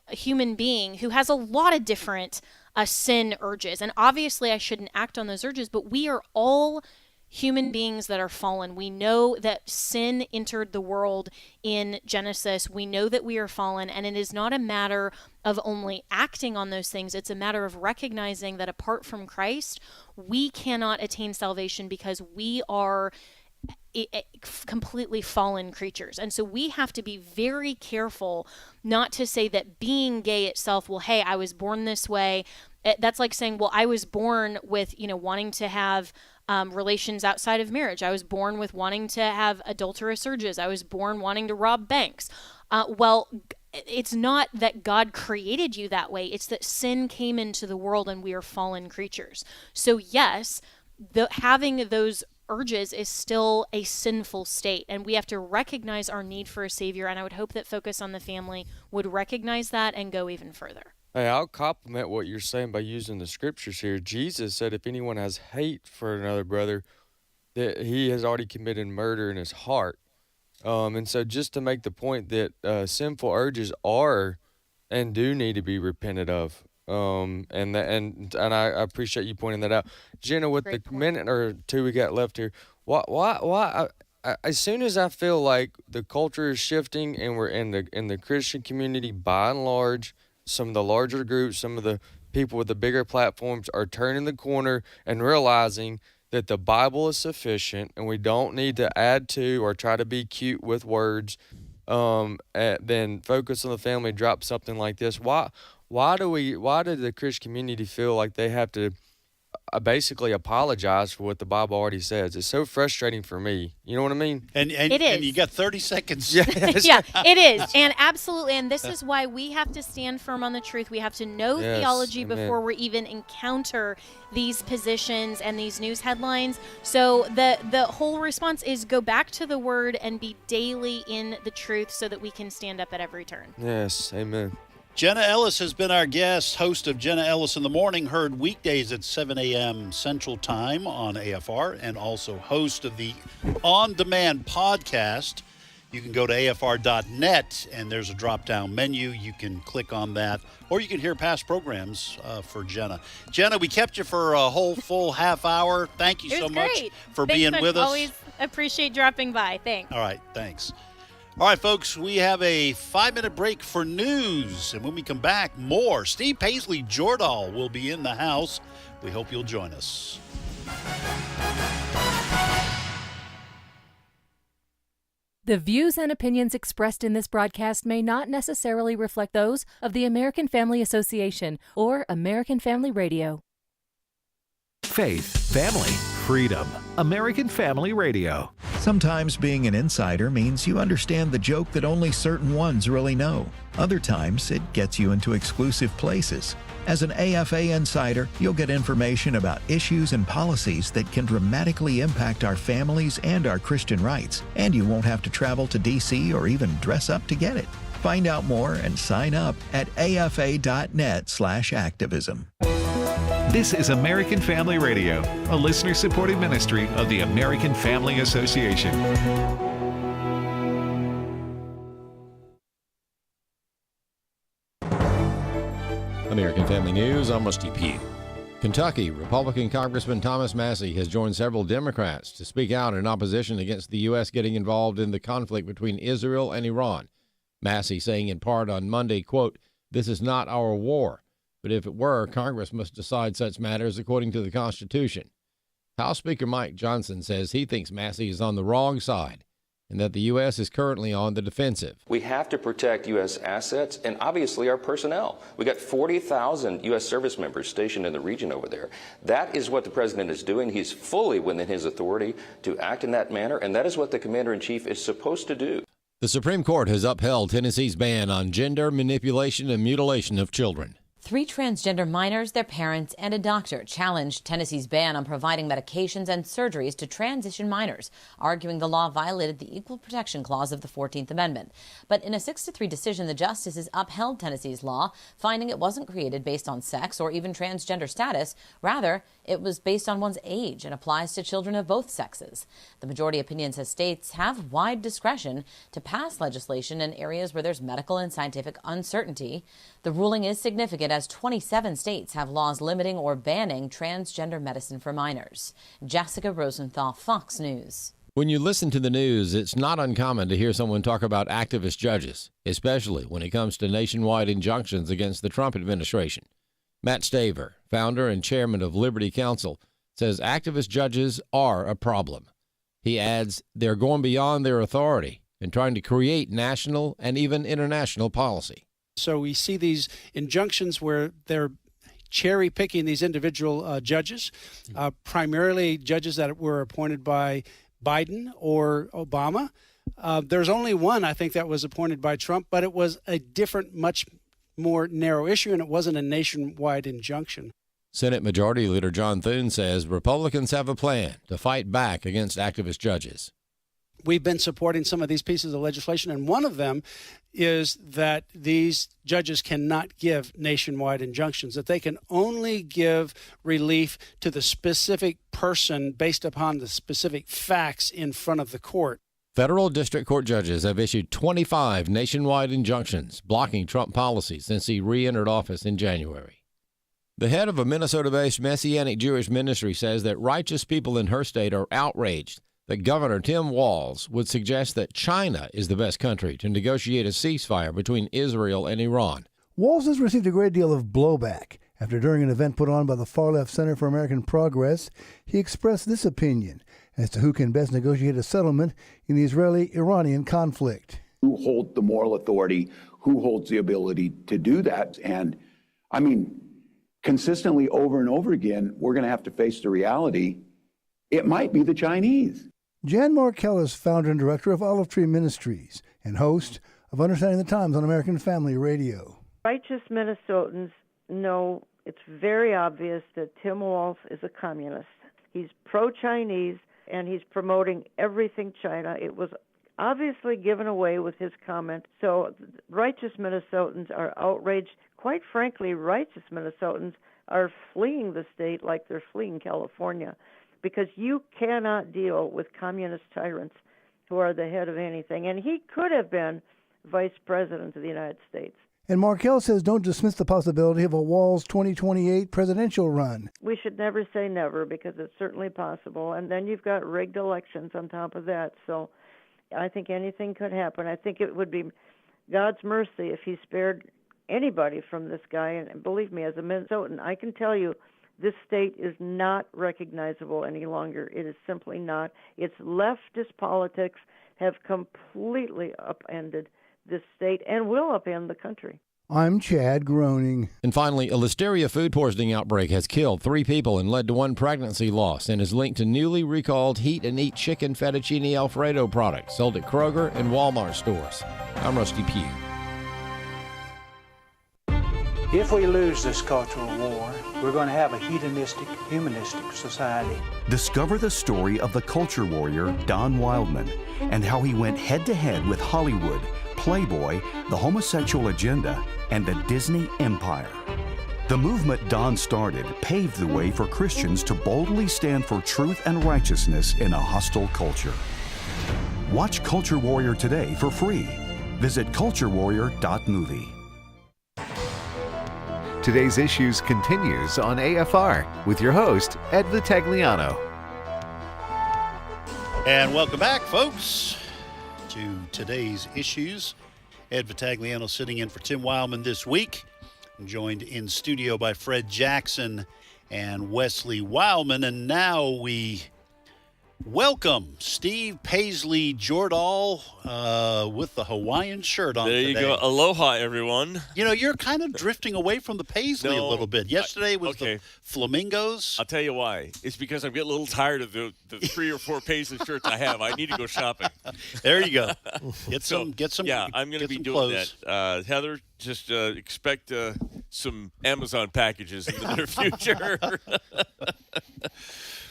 human being who has a lot of different sin urges, and obviously I shouldn't act on those urges, but we are all human beings that are fallen. We know that sin entered the world in Genesis. We know that we are fallen, and it is not a matter of only acting on those things. It's a matter of recognizing that apart from Christ, we cannot attain salvation because we are completely fallen creatures. And so we have to be very careful not to say that being gay itself, well, hey, I was born this way. That's like saying, well, I was born with, wanting to have relations outside of marriage. I was born with wanting to have adulterous urges. I was born wanting to rob banks. Well, it's not that God created you that way. It's that sin came into the world and we are fallen creatures. So yes, having those urges is still a sinful state, and we have to recognize our need for a savior, and I would hope that Focus on the Family would recognize that and go even further. Hey, I'll compliment what you're saying by using the scriptures here. Jesus said if anyone has hate for another brother, that he has already committed murder in his heart. And so just to make the point that sinful urges are and do need to be repented of. And I appreciate you pointing that out, Jenna. With the minute or two we got left here, why? As soon as I feel like the culture is shifting and we're in the Christian community, by and large, some of the larger groups, some of the people with the bigger platforms are turning the corner and realizing that the Bible is sufficient and we don't need to add to or try to be cute with words. Then Focus on the Family drop something like this. Why do the Christian community feel like they have to basically apologize for what the Bible already says? It's so frustrating for me. You know what I mean? And it is. And you got 30 seconds. Yeah, it is. And absolutely. And this is why we have to stand firm on the truth. We have to know theology before we even encounter these positions and these news headlines. So the whole response is go back to the word and be daily in the truth so that we can stand up at every turn. Yes. Amen. Jenna Ellis has been our guest, host of Jenna Ellis in the Morning, heard weekdays at 7 a.m. Central Time on AFR, and also host of the On Demand podcast. You can go to afr.net, and there's a drop-down menu. You can click on that, or you can hear past programs for Jenna. Jenna, we kept you for a whole full half hour. Thank you so much for being with us. Always appreciate dropping by. Thanks. All right, thanks. All right, folks, we have a 5-minute break for news. And when we come back, more. Steve Paisley-Jordahl will be in the house. We hope you'll join us. The views and opinions expressed in this broadcast may not necessarily reflect those of the American Family Association or American Family Radio. Faith, family, freedom. American Family Radio. Sometimes being an insider means you understand the joke that only certain ones really know. Other times, it gets you into exclusive places. As an AFA insider, you'll get information about issues and policies that can dramatically impact our families and our Christian rights. And you won't have to travel to D.C. or even dress up to get it. Find out more and sign up at afa.net/activism. This is American Family Radio, a listener-supported ministry of the American Family Association. American Family News, I'm Rusty Pugh. Kentucky Republican Congressman Thomas Massie has joined several Democrats to speak out in opposition against the U.S. getting involved in the conflict between Israel and Iran. Massie saying in part on Monday, quote, "This is not our war. But if it were, Congress must decide such matters according to the Constitution." House Speaker Mike Johnson says he thinks Massie is on the wrong side and that the U.S. is currently on the defensive. We have to protect U.S. assets and obviously our personnel. We got 40,000 U.S. service members stationed in the region over there. That is what the president is doing. He's fully within his authority to act in that manner, and that is what the commander-in-chief is supposed to do. The Supreme Court has upheld Tennessee's ban on gender manipulation and mutilation of children. 3 transgender minors, their parents, and a doctor challenged Tennessee's ban on providing medications and surgeries to transition minors, arguing the law violated the Equal Protection Clause of the 14th Amendment. But in a 6-3 decision, the justices upheld Tennessee's law, finding it wasn't created based on sex or even transgender status. Rather, it was based on one's age and applies to children of both sexes. The majority opinion says states have wide discretion to pass legislation in areas where there's medical and scientific uncertainty. The ruling is significant as 27 states have laws limiting or banning transgender medicine for minors. Jessica Rosenthal, Fox News. When you listen to the news, it's not uncommon to hear someone talk about activist judges, especially when it comes to nationwide injunctions against the Trump administration. Matt Staver, founder and chairman of Liberty Counsel, says activist judges are a problem. He adds they're going beyond their authority and trying to create national and even international policy. So we see these injunctions where they're cherry picking these individual judges, primarily judges that were appointed by Biden or Obama. There's only one, I think, that was appointed by Trump, but it was a different, much more narrow issue, and it wasn't a nationwide injunction. Senate Majority Leader John Thune says Republicans have a plan to fight back against activist judges. We've been supporting some of these pieces of legislation, and one of them is that these judges cannot give nationwide injunctions, that they can only give relief to the specific person based upon the specific facts in front of the court. Federal district court judges have issued 25 nationwide injunctions blocking Trump policy since he re-entered office in January. The head of a Minnesota-based Messianic Jewish ministry says that righteous people in her state are outraged that Governor Tim Walz would suggest that China is the best country to negotiate a ceasefire between Israel and Iran. Walz has received a great deal of blowback after, during an event put on by the far-left Center for American Progress, he expressed this opinion as to who can best negotiate a settlement in the Israeli-Iranian conflict. Who holds the moral authority? Who holds the ability to do that? And, I mean, consistently over and over again, we're going to have to face the reality it might be the Chinese. Jan Markell is founder and director of Olive Tree Ministries and host of Understanding the Times on American Family Radio. Righteous Minnesotans know it's very obvious that Tim Walz is a communist. He's pro-Chinese, and he's promoting everything China. It was obviously given away with his comment. So righteous Minnesotans are outraged. Quite frankly, righteous Minnesotans are fleeing the state like they're fleeing California, because you cannot deal with communist tyrants who are the head of anything. And he could have been vice president of the United States. And Markell says don't dismiss the possibility of a Walz 2028 presidential run. We should never say never, because it's certainly possible. And then you've got rigged elections on top of that. So I think anything could happen. I think it would be God's mercy if he spared anybody from this guy. And believe me, as a Minnesotan, I can tell you, this state is not recognizable any longer. It is simply not. Its leftist politics have completely upended this state and will upend the country. I'm Chad groaning. And finally, a listeria food poisoning outbreak has killed 3 people and led to 1 pregnancy loss and is linked to newly recalled Heat and Eat chicken fettuccine Alfredo products sold at Kroger and Walmart stores. I'm Rusty Pugh. If we lose this cultural war, we're going to have a hedonistic, humanistic society. Discover the story of the culture warrior Don Wildman and how he went head-to-head with Hollywood, Playboy, the homosexual agenda, and the Disney empire. The movement Don started paved the way for Christians to boldly stand for truth and righteousness in a hostile culture. Watch Culture Warrior today for free. Visit culturewarrior.movie. Today's Issues continues on AFR with your host, Ed Vitagliano. And welcome back, folks, to Today's Issues. Ed Vitagliano sitting in for Tim Wildman this week. I'm joined in studio by Fred Jackson and Wesley Wildman. And now we welcome Steve Paisley Jordahl with the Hawaiian shirt on today. There you go. Aloha, everyone. You know, you're kind of drifting away from the Paisley a little bit. Yesterday was the Flamingos. I'll tell you why. It's because I'm getting a little tired of the 3 or 4 Paisley shirts I have. I need to go shopping. There you go. Get some. Yeah, I'm going to be doing clothes. that. Heather, just expect some Amazon packages in the near future.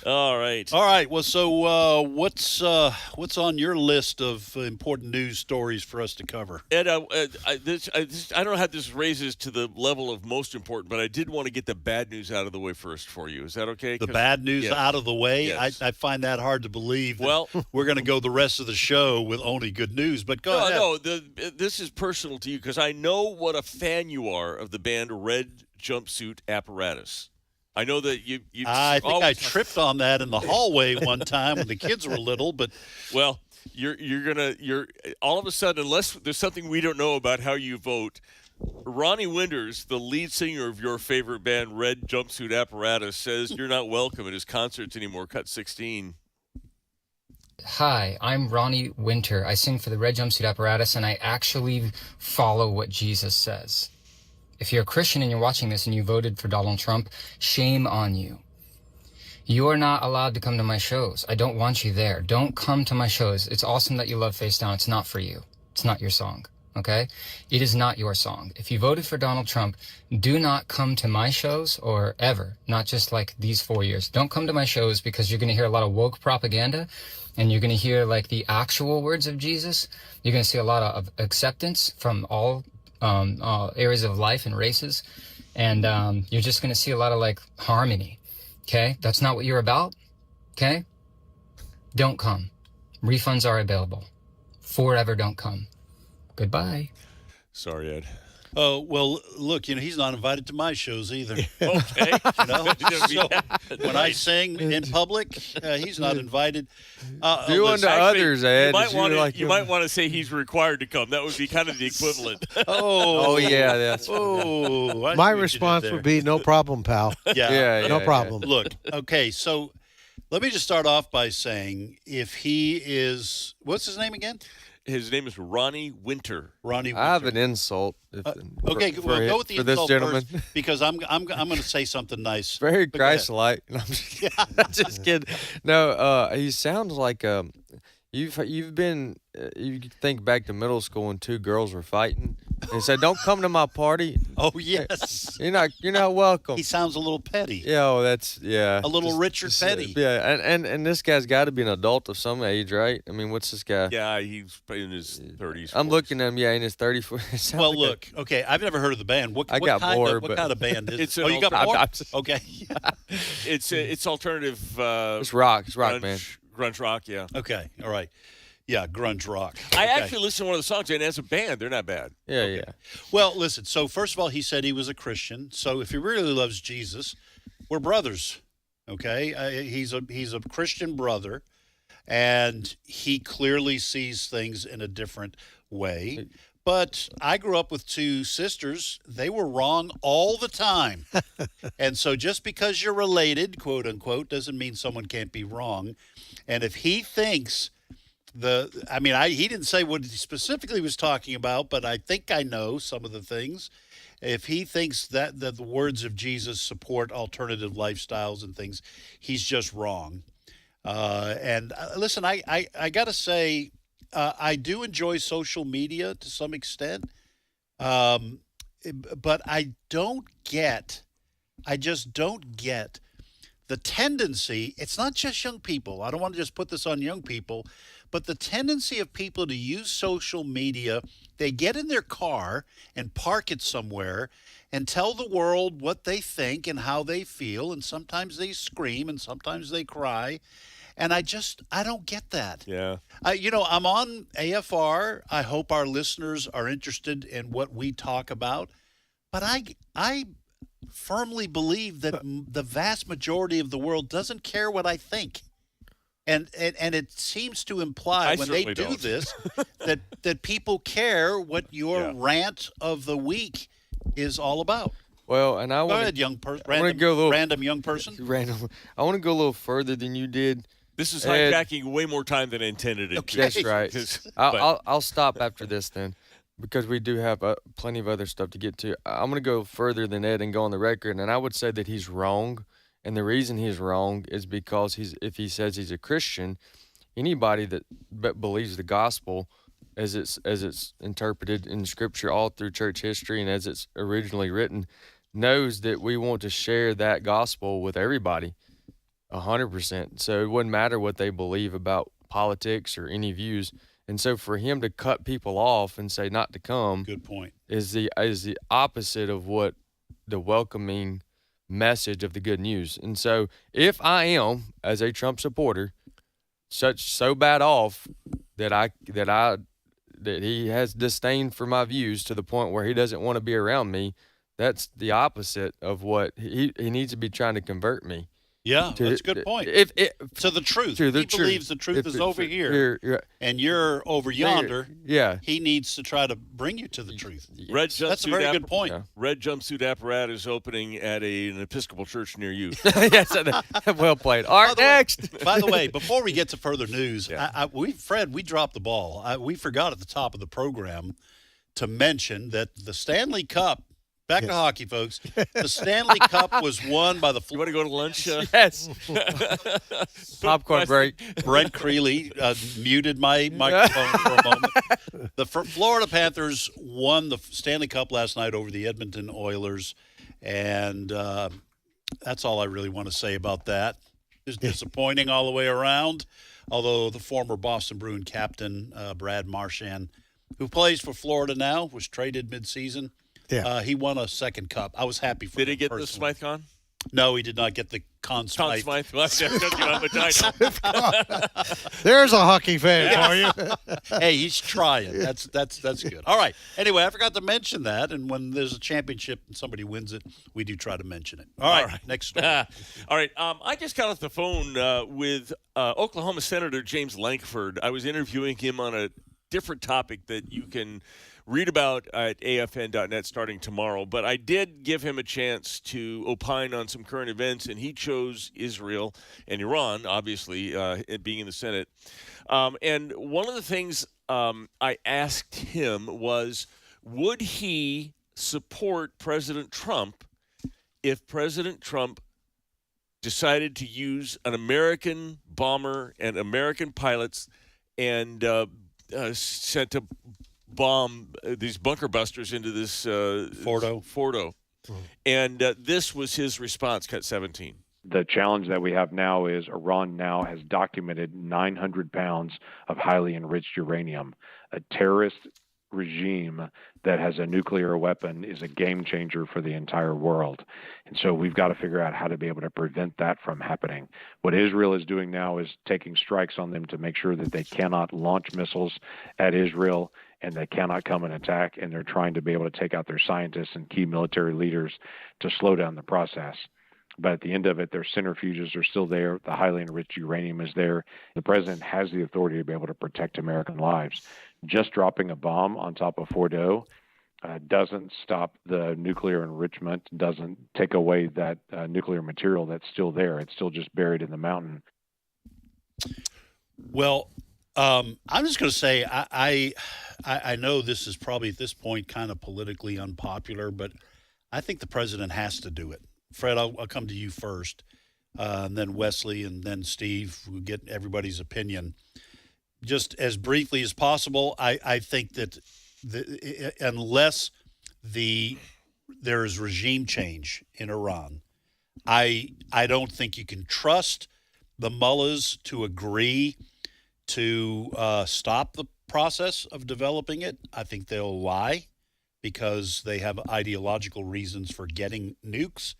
All right. Well, so what's on your list of important news stories for us to cover? Ed, I don't know how this raises to the level of most important, but I did want to get the bad news out of the way first for you. Is that okay? The bad news out of the way? Yes. I find that hard to believe. Well, we're going to go the rest of the show with only good news, but go ahead. No, this is personal to you because I know what a fan you are of the band Red Jumpsuit Apparatus. I know that you I think I tripped on that in the hallway one time when the kids were little, but well, you're all of a sudden, unless there's something we don't know about how you vote, Ronnie Winters, the lead singer of your favorite band, Red Jumpsuit Apparatus, says you're not welcome at his concerts anymore. Cut 16. Hi, I'm Ronnie Winter. I sing for the Red Jumpsuit Apparatus, and I actually follow what Jesus says. If you're a Christian and you're watching this and you voted for Donald Trump, shame on you. You are not allowed to come to my shows. I don't want you there. Don't come to my shows. It's awesome that you love Face Down. It's not for you. It's not your song, okay? It is not your song. If you voted for Donald Trump, do not come to my shows or ever, not just like these 4 years. Don't come to my shows because you're going to hear a lot of woke propaganda and you're going to hear like the actual words of Jesus. You're going to see a lot of acceptance from all areas of life and races, and you're just going to see a lot of like harmony. Okay, that's not what you're about. Okay, don't come. Refunds are available. Forever don't come. Goodbye. Sorry, Ed. Oh, well, look, he's not invited to my shows either. Okay. So when I sing in public, he's not invited. Do unto others, Ed. You might want to say he's required to come. That would be kind of the equivalent. Oh yeah, that's. My response would be no problem, pal. Yeah, no problem. Look, okay, so let me just start off by saying if he is, what's his name again? His name is Ronnie Winter. Ronnie Winter. I have an insult. Okay, well, go with the for insult this gentleman. first because I'm going to say something nice. Very Christ-like. Just kidding. No, he sounds like you've been. You think back to middle school when 2 girls were fighting. They said, "Don't come to my party." Oh yes, you're not welcome. He sounds a little petty. Yeah, that's a little Richard Petty. Yeah, and this guy's got to be an adult of some age, right? I mean, what's this guy? Yeah, he's in his 30s. I'm looking at him. Yeah, in his 30s. Well, look, okay, I've never heard of the band. What kind of band is it? Oh, you got more? Okay. It's alternative. It's rock. It's rock, man. Grunge rock, yeah. Okay, all right. Yeah, grunge rock. I actually listened to one of the songs, and as a band, they're not bad. Yeah, okay. Yeah. Well, listen, so first of all, he said he was a Christian. So if he really loves Jesus, we're brothers, okay? He's a Christian brother, and he clearly sees things in a different way. But I grew up with 2 sisters. They were wrong all the time. And so just because you're related, quote unquote, doesn't mean someone can't be wrong. And if he thinks He didn't say what he specifically was talking about, but I think I know some of the things. If he thinks that the words of Jesus support alternative lifestyles and things, he's just wrong. Listen, I got to say, I do enjoy social media to some extent, but I just don't get the tendency. It's not just young people. I don't want to just put this on young people, but the tendency of people to use social media, they get in their car and park it somewhere and tell the world what they think and how they feel, and sometimes they scream and sometimes they cry. And I don't get that. Yeah. I'm on AFR. I hope our listeners are interested in what we talk about. But I firmly believe that the vast majority of the world doesn't care what I think. And it seems to imply when they do this that people care what your rant of the week is all about. Well, and Go ahead, young person. Random young person. Random. I want to go a little further than you did. This is hijacking way more time than I intended it. Okay. That's right. I'll stop after this then, because we do have plenty of other stuff to get to. I'm going to go further than Ed and go on the record, and I would say that he's wrong. And the reason he's wrong is because if he says he's a Christian, anybody that believes the gospel as it's interpreted in Scripture all through church history and as it's originally written knows that we want to share that gospel with everybody 100%. So it wouldn't matter what they believe about politics or any views. And so for him to cut people off and say not to come, good point, is the opposite of what the welcoming message of the good news. And so if I am, as a Trump supporter, so bad off that he has disdain for my views to the point where he doesn't want to be around me, that's the opposite of what he needs to be trying to convert me. Yeah, that's a good point. To the truth. He believes the truth is over here, and you're over yonder. Yeah. He needs to try to bring you to the truth. That's a very good point. Red jumpsuit apparatus opening at an Episcopal church near you. Yes, well played. All right, next. By the way, before we get to further news, Fred, we dropped the ball. We forgot at the top of the program to mention that the Stanley Cup. Back to hockey, folks. The Stanley Cup was won by the. You want to go to lunch? Yes. Popcorn break. Brent Creeley muted my microphone for a moment. The Florida Panthers won the Stanley Cup last night over the Edmonton Oilers, and that's all I really want to say about that. It was disappointing all the way around, although the former Boston Bruin captain, Brad Marchand, who plays for Florida now, was traded midseason. Yeah. He won a second cup. I was happy for him. Did he get personally. the Smythe Con? No, he did not get the Conn Smythe. There's a hockey fan for you. Hey, he's trying. That's good. All right. Anyway, I forgot to mention that, and when there's a championship and somebody wins it, we do try to mention it. All right. Next story. All right. I just got off the phone with Oklahoma Senator James Lankford. I was interviewing him on a different topic that you can read about at afn.net starting tomorrow. But I did give him a chance to opine on some current events, and he chose Israel and Iran, obviously, it being in the Senate. And one of the things I asked him was, would he support President Trump if President Trump decided to use an American bomber and American pilots and sent to bomb these bunker busters into this Fordo. Mm-hmm. And this was his response, Cut 17. The challenge that we have now is Iran now has documented 900 pounds of highly enriched uranium. A terrorist regime that has a nuclear weapon is a game changer for the entire world. And so we've got to figure out how to be able to prevent that from happening. What Israel is doing now is taking strikes on them to make sure that they cannot launch missiles at Israel and they cannot come and attack, and they're trying to be able to take out their scientists and key military leaders to slow down the process. But at the end of it, their centrifuges are still there. The highly enriched uranium is there. The president has the authority to be able to protect American lives. Just dropping a bomb on top of Fordo doesn't stop the nuclear enrichment, doesn't take away that nuclear material that's still there. It's still just buried in the mountain. Well, I'm just going to say I know this is probably at this point kind of politically unpopular, but I think the president has to do it. Fred, I'll come to you first, and then Wesley, and then Steve. We'll get everybody's opinion. Just as briefly as possible, I think that unless there is regime change in Iran, I don't think you can trust the mullahs to agree to stop the process of developing it. I think they'll lie because they have ideological reasons for getting nukes.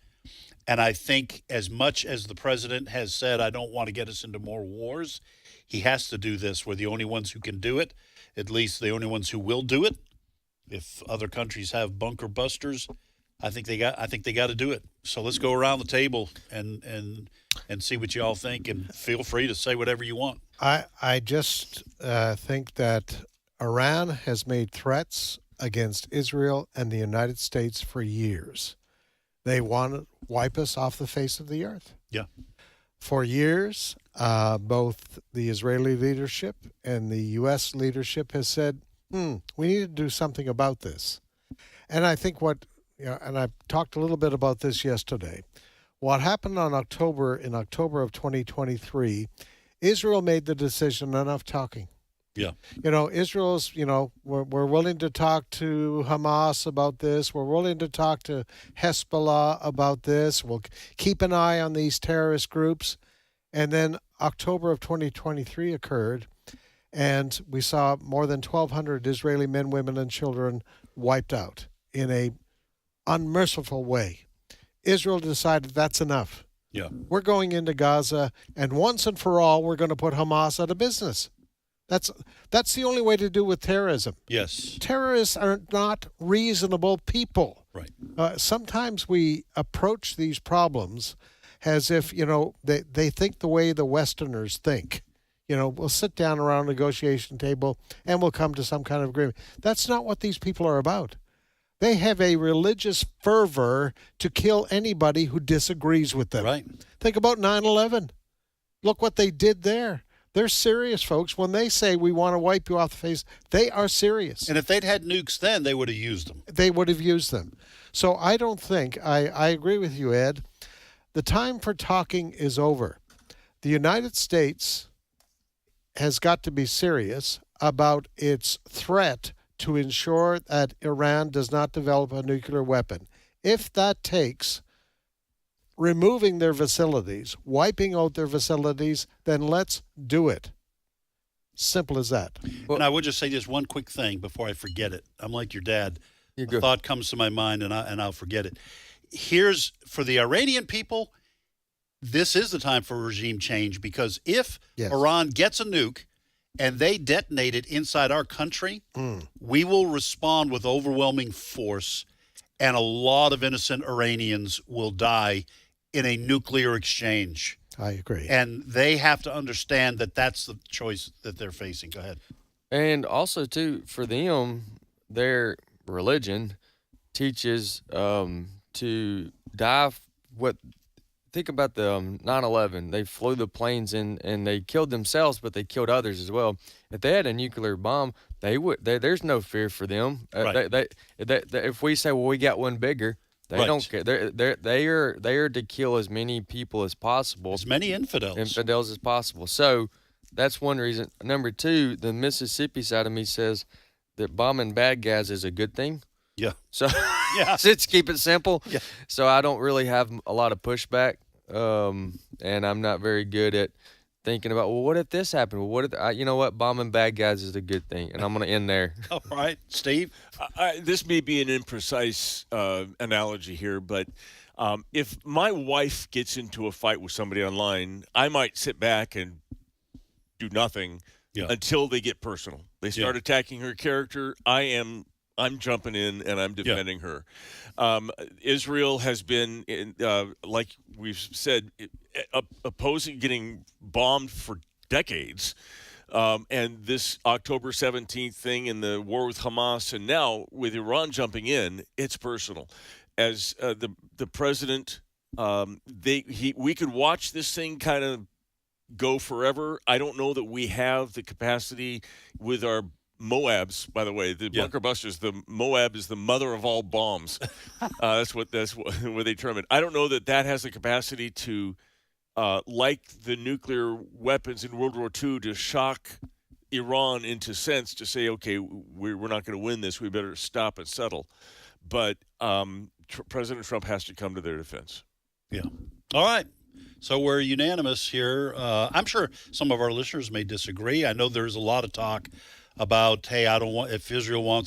And I think as much as the president has said, I don't want to get us into more wars, he has to do this. We're the only ones who can do it, at least the only ones who will do it. If other countries have bunker busters, I think they got to do it. So let's go around the table and see what you all think, and feel free to say whatever you want. I just think that Iran has made threats against Israel and the United States for years. They want to wipe us off the face of the earth. Yeah. For years, both the Israeli leadership and the U.S. leadership has said, we need to do something about this. And I think and I talked a little bit about this yesterday. What happened in October of 2023, Israel made the decision, enough talking. Yeah. Israel's, we're willing to talk to Hamas about this. We're willing to talk to Hezbollah about this. We'll keep an eye on these terrorist groups. And then October of 2023 occurred, and we saw more than 1,200 Israeli men, women, and children wiped out in a unmerciful way. Israel decided that's enough. Yeah. We're going into Gaza, and once and for all, we're going to put Hamas out of business. That's the only way to do with terrorism. Yes. Terrorists are not reasonable people. Right. Sometimes we approach these problems as if, they think the way the Westerners think. We'll sit down around a negotiation table and we'll come to some kind of agreement. That's not what these people are about. They have a religious fervor to kill anybody who disagrees with them. Right. Think about 9/11. Look what they did there. They're serious, folks. When they say we want to wipe you off the face, they are serious. And if they'd had nukes then, they would have used them. They would have used them. So I don't think, I agree with you, Ed. The time for talking is over. The United States has got to be serious about its threat to ensure that Iran does not develop a nuclear weapon. If that takes removing their facilities, wiping out their facilities, then let's do it. Simple as that. And I would just say just one quick thing before I forget it. I'm like your dad. A thought comes to my mind and I'll forget it. Here's, for the Iranian people, this is the time for regime change, because if Iran gets a nuke and they detonate it inside our country, we will respond with overwhelming force, and a lot of innocent Iranians will die in a nuclear exchange. I agree. And they have to understand that that's the choice that they're facing. Go ahead. And also, too, for them, their religion teaches to die. Think about the 9/11. They flew the planes in and they killed themselves, but they killed others as well. If they had a nuclear bomb, there's no fear for them. Right. If we say, well, we got one bigger, they don't care. They are to kill as many people as possible, as many infidels as possible. So that's one reason. Number two, the Mississippi side of me says that bombing bad guys is a good thing. Yeah. So let's keep it simple. Yeah. So I don't really have a lot of pushback, and I'm not very good at thinking about, well, what if this happened? Well, what if you know what? Bombing bad guys is a good thing, and I'm going to end there. All right, Steve. This may be an imprecise analogy here, but if my wife gets into a fight with somebody online, I might sit back and do nothing until they get personal. They start attacking her character. I'm jumping in and I'm defending her. Israel has been, like we've said, opposing getting bombed for decades. And this October 17th thing and the war with Hamas, and now with Iran jumping in, it's personal. As the president, we could watch this thing kind of go forever. I don't know that we have the capacity with our Moabs, by the way, the bunker busters. The Moab is the mother of all bombs. That's what they term it. I don't know that has the capacity to, like the nuclear weapons in World War II, to shock Iran into sense to say, okay, we're not going to win this. We better stop and settle. But President Trump has to come to their defense. Yeah. All right. So we're unanimous here. I'm sure some of our listeners may disagree. I know there's a lot of talk about, hey, I don't want, if Israel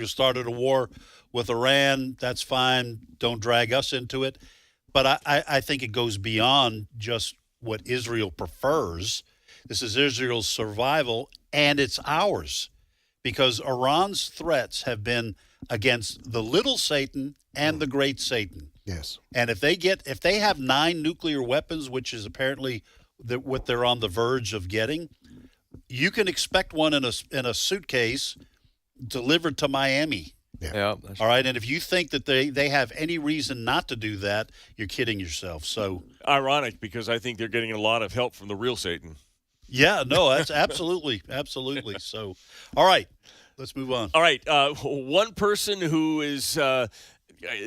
started a war with Iran, that's fine. Don't drag us into it. But I think it goes beyond just what Israel prefers. This is Israel's survival, and it's ours, because Iran's threats have been against the little Satan and the great Satan. Yes. And if they have 9 nuclear weapons, which is apparently what they're on the verge of getting, you can expect one in a suitcase delivered to Miami. Yeah. All right. And if you think that they have any reason not to do that, you're kidding yourself. So ironic, because I think they're getting a lot of help from the real Satan. Yeah. No, that's absolutely. So, all right. Let's move on. All right. One person who is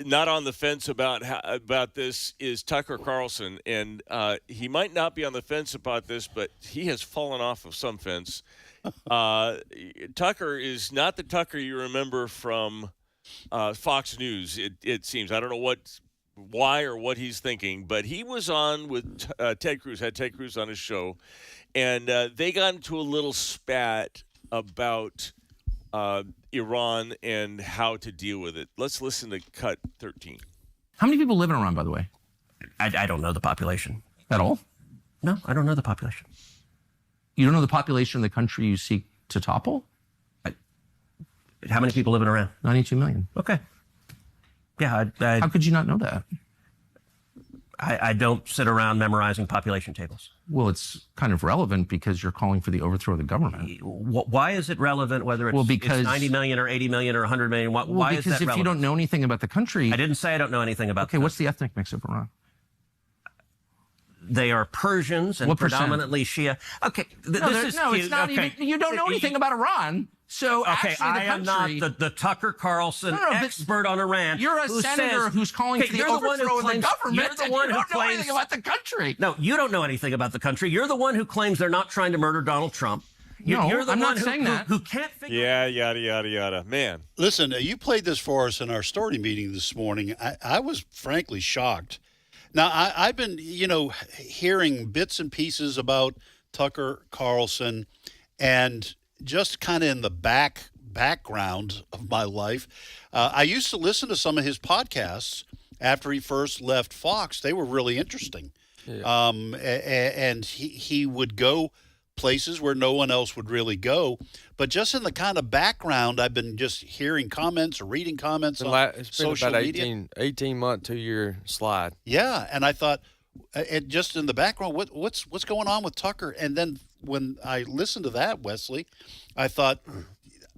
not on the fence about this is Tucker Carlson, and he might not be on the fence about this, but he has fallen off of some fence. Tucker is not the Tucker you remember from Fox News. It seems. I don't know why or what he's thinking, but he was on with Ted Cruz. Had Ted Cruz on his show, and they got into a little spat about Iran and how to deal with it. Let's listen to cut 13. How many people live in Iran, by the way? I don't know the population. At all? No, I don't know the population. You don't know the population of the country you seek to topple? How many people live in Iran? 92 million. Okay. Yeah. How could you not know that? I don't sit around memorizing population tables. Well, it's kind of relevant because you're calling for the overthrow of the government. Why is it relevant whether it's 90 million or 80 million or 100 million? Why is that relevant? Because if you don't know anything about the country... I didn't say I don't know anything about the country. What's the ethnic mix of Iran? They are Persians and predominantly Shia. Okay, this is cute. It's not even, you don't know anything about Iran. So okay, I am not the Tucker Carlson expert on Iran. You're a senator who's calling for the overthrow of the government. You're the one who claims anything about the country. No, you don't know anything about the country. You're the one who claims they're not trying to murder Donald Trump. You're the one not saying that. Who can't figure. Yeah, yada yada yada. Man, listen, you played this for us in our story meeting this morning. I was frankly shocked. Now, I've been, hearing bits and pieces about Tucker Carlson, and just kind of in the background of my life, I used to listen to some of his podcasts after he first left Fox. They were really interesting. Yeah. And he would go places where no one else would really go. But just in the kind of background, I've been just hearing comments or reading comments on social media. 18-month, 2-year slide. Yeah, and I thought, and just in the background, what's going on with Tucker? And then when I listened to that, Wesley, I thought,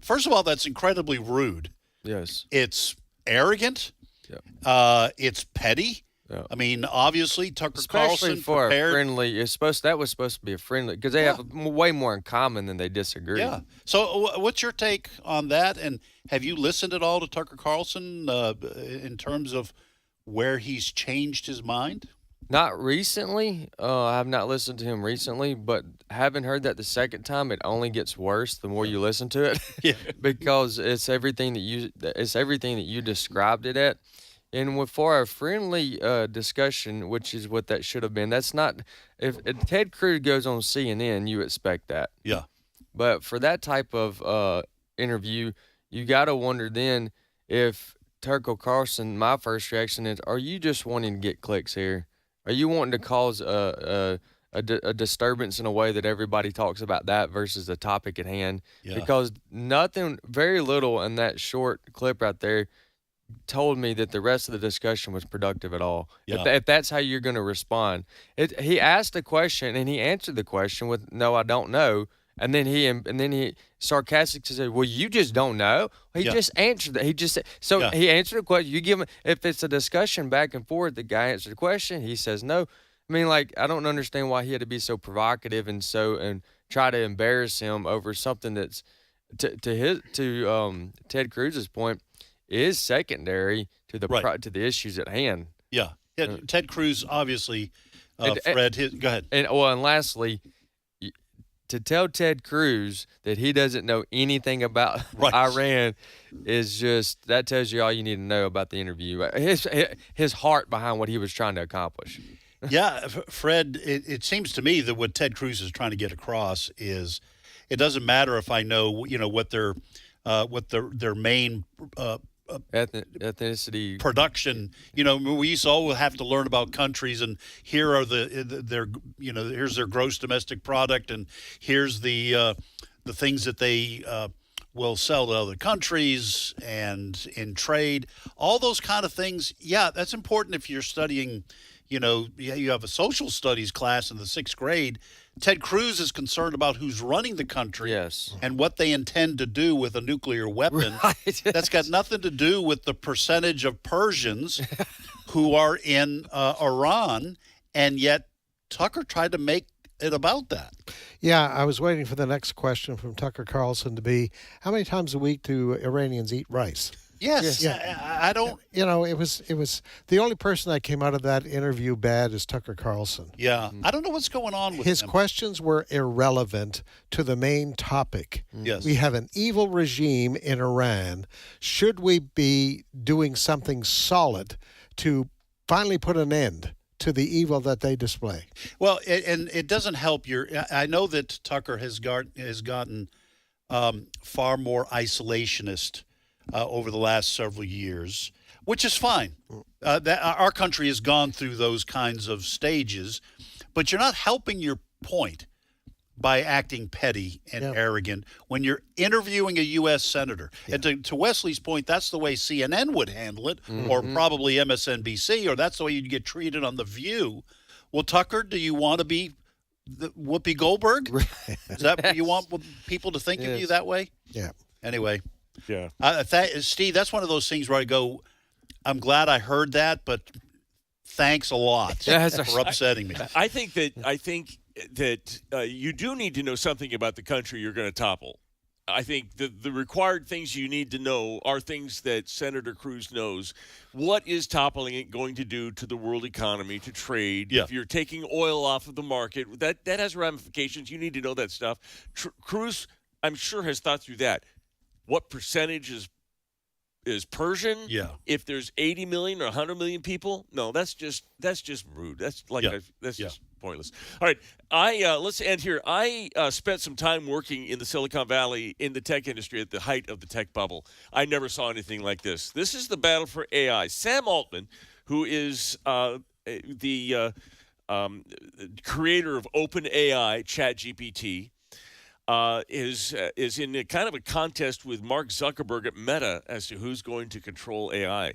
first of all, that's incredibly rude. Yes. It's arrogant. Yep. It's petty. Yeah. I mean, obviously, Tucker Carlson for prepared. A friendly. That was supposed to be a friendly, because they have way more in common than they disagree. Yeah. So, what's your take on that? And have you listened at all to Tucker Carlson in terms of where he's changed his mind? Not recently. I have not listened to him recently, but having heard that the second time, it only gets worse the more you listen to it. Yeah. Because it's everything that you described it at. And for a friendly discussion, which is what that should have been, that's not – if Ted Cruz goes on CNN, you expect that. Yeah. But for that type of interview, you got to wonder then if Tucker Carlson, my first reaction is, are you just wanting to get clicks here? Are you wanting to cause a disturbance in a way that everybody talks about that versus the topic at hand? Yeah. Because very little in that short clip right there told me that the rest of the discussion was productive at all. Yeah. If that's how you're going to respond. He asked a question and he answered the question with, no, I don't know. And then he sarcastically said, well, you just don't know. He just answered that. He answered the question. You give him, if it's a discussion back and forth, the guy answered the question. He says no. I mean, like, I don't understand why he had to be so provocative and try to embarrass him over something that's to Ted Cruz's point is secondary to the to the issues at hand. Yeah. Ted Cruz obviously. Fred, go ahead. And lastly, to tell Ted Cruz that he doesn't know anything about Iran is just, that tells you all you need to know about the interview. His heart behind what he was trying to accomplish. Yeah, Fred, it seems to me that what Ted Cruz is trying to get across is it doesn't matter if I know, what their main ethnicity production, we used to all have to learn about countries, and here are here's their gross domestic product, and here's the things that they will sell to other countries and in trade, all those kind of things. Yeah, that's important if you're studying. You have a social studies class in the 6th grade. Ted Cruz is concerned about who's running the country and what they intend to do with a nuclear weapon. Right. That's got nothing to do with the percentage of Persians who are in Iran, and yet Tucker tried to make it about that. Yeah, I was waiting for the next question from Tucker Carlson to be, how many times a week do Iranians eat rice? Yes. Yeah. I don't. It was the only person that came out of that interview bad is Tucker Carlson. Yeah. I don't know what's going on with his him. questions were irrelevant to the main topic. Yes. We have an evil regime in Iran. Should we be doing something solid to finally put an end to the evil that they display? Well, and it doesn't help I know that Tucker has gotten far more isolationist over the last several years, which is fine. That our country has gone through those kinds of stages, but you're not helping your point by acting petty and arrogant when you're interviewing a U.S. senator. And to Wesley's point, that's the way CNN would handle it, or probably MSNBC, or that's the way you'd get treated on The View. Well, Tucker, do you want to be Whoopi Goldberg? Is that what you want people to think of you that way? Yeah. Anyway. Yeah. Steve, that's one of those things where I go, I'm glad I heard that, but thanks a lot for upsetting me. I think that you do need to know something about the country you're going to topple. I think the required things you need to know are things that Senator Cruz knows. What is toppling it going to do to the world economy, to trade? Yeah. If you're taking oil off of the market, that has ramifications. You need to know that stuff. Cruz, I'm sure, has thought through that. What percentage is Persian? Yeah. If there's 80 million or 100 million people, no, that's just rude. That's just pointless. All right, let's end here. I spent some time working in the Silicon Valley in the tech industry at the height of the tech bubble. I never saw anything like this. This is the battle for AI. Sam Altman, who is the creator of OpenAI, ChatGPT, is in a kind of a contest with Mark Zuckerberg at Meta as to who's going to control AI.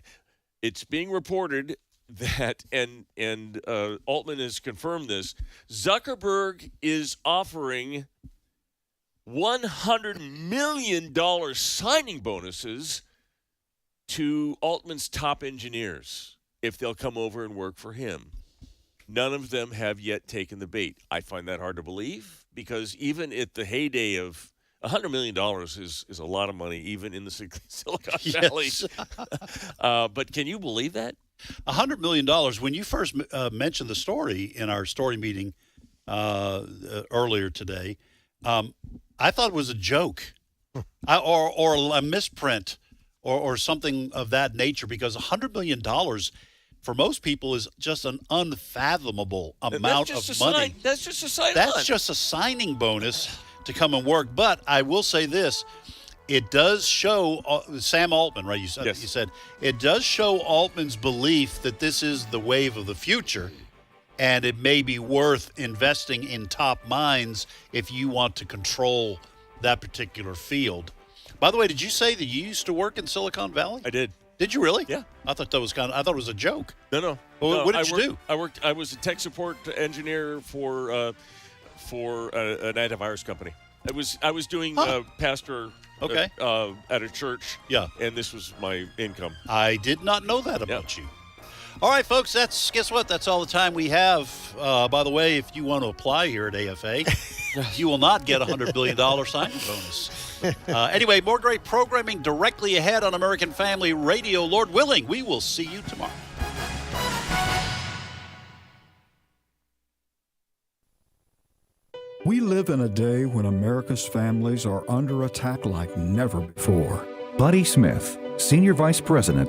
It's being reported that, and Altman has confirmed this, Zuckerberg is offering $100 million signing bonuses to Altman's top engineers if they'll come over and work for him. None of them have yet taken the bait. I find that hard to believe, because even at the heyday of $100 million is a lot of money, even in the Silicon Valley. But can you believe that? $100 million. When you first mentioned the story in our story meeting earlier today, I thought it was a joke or a misprint or something of that nature, because $100 million for most people is just an unfathomable amount of money. That's just a sign-on. That's just a signing bonus to come and work. But I will say this. It does show Sam Altman, right? You said it does show Altman's belief that this is the wave of the future, and it may be worth investing in top minds if you want to control that particular field. By the way, did you say that you used to work in Silicon Valley? I did. Did you really? Yeah. I thought that was I thought it was a joke. No. Well, what did you do? I was a tech support engineer for an antivirus company. I was doing pastor at a church. Yeah. And this was my income. I did not know that about you. All right, folks, guess what? That's all the time we have. By the way, if you want to apply here at AFA, you will not get a $100 billion signing bonus. Anyway, more great programming directly ahead on American Family Radio. Lord willing, we will see you tomorrow. We live in a day when America's families are under attack like never before. Buddy Smith, Senior Vice President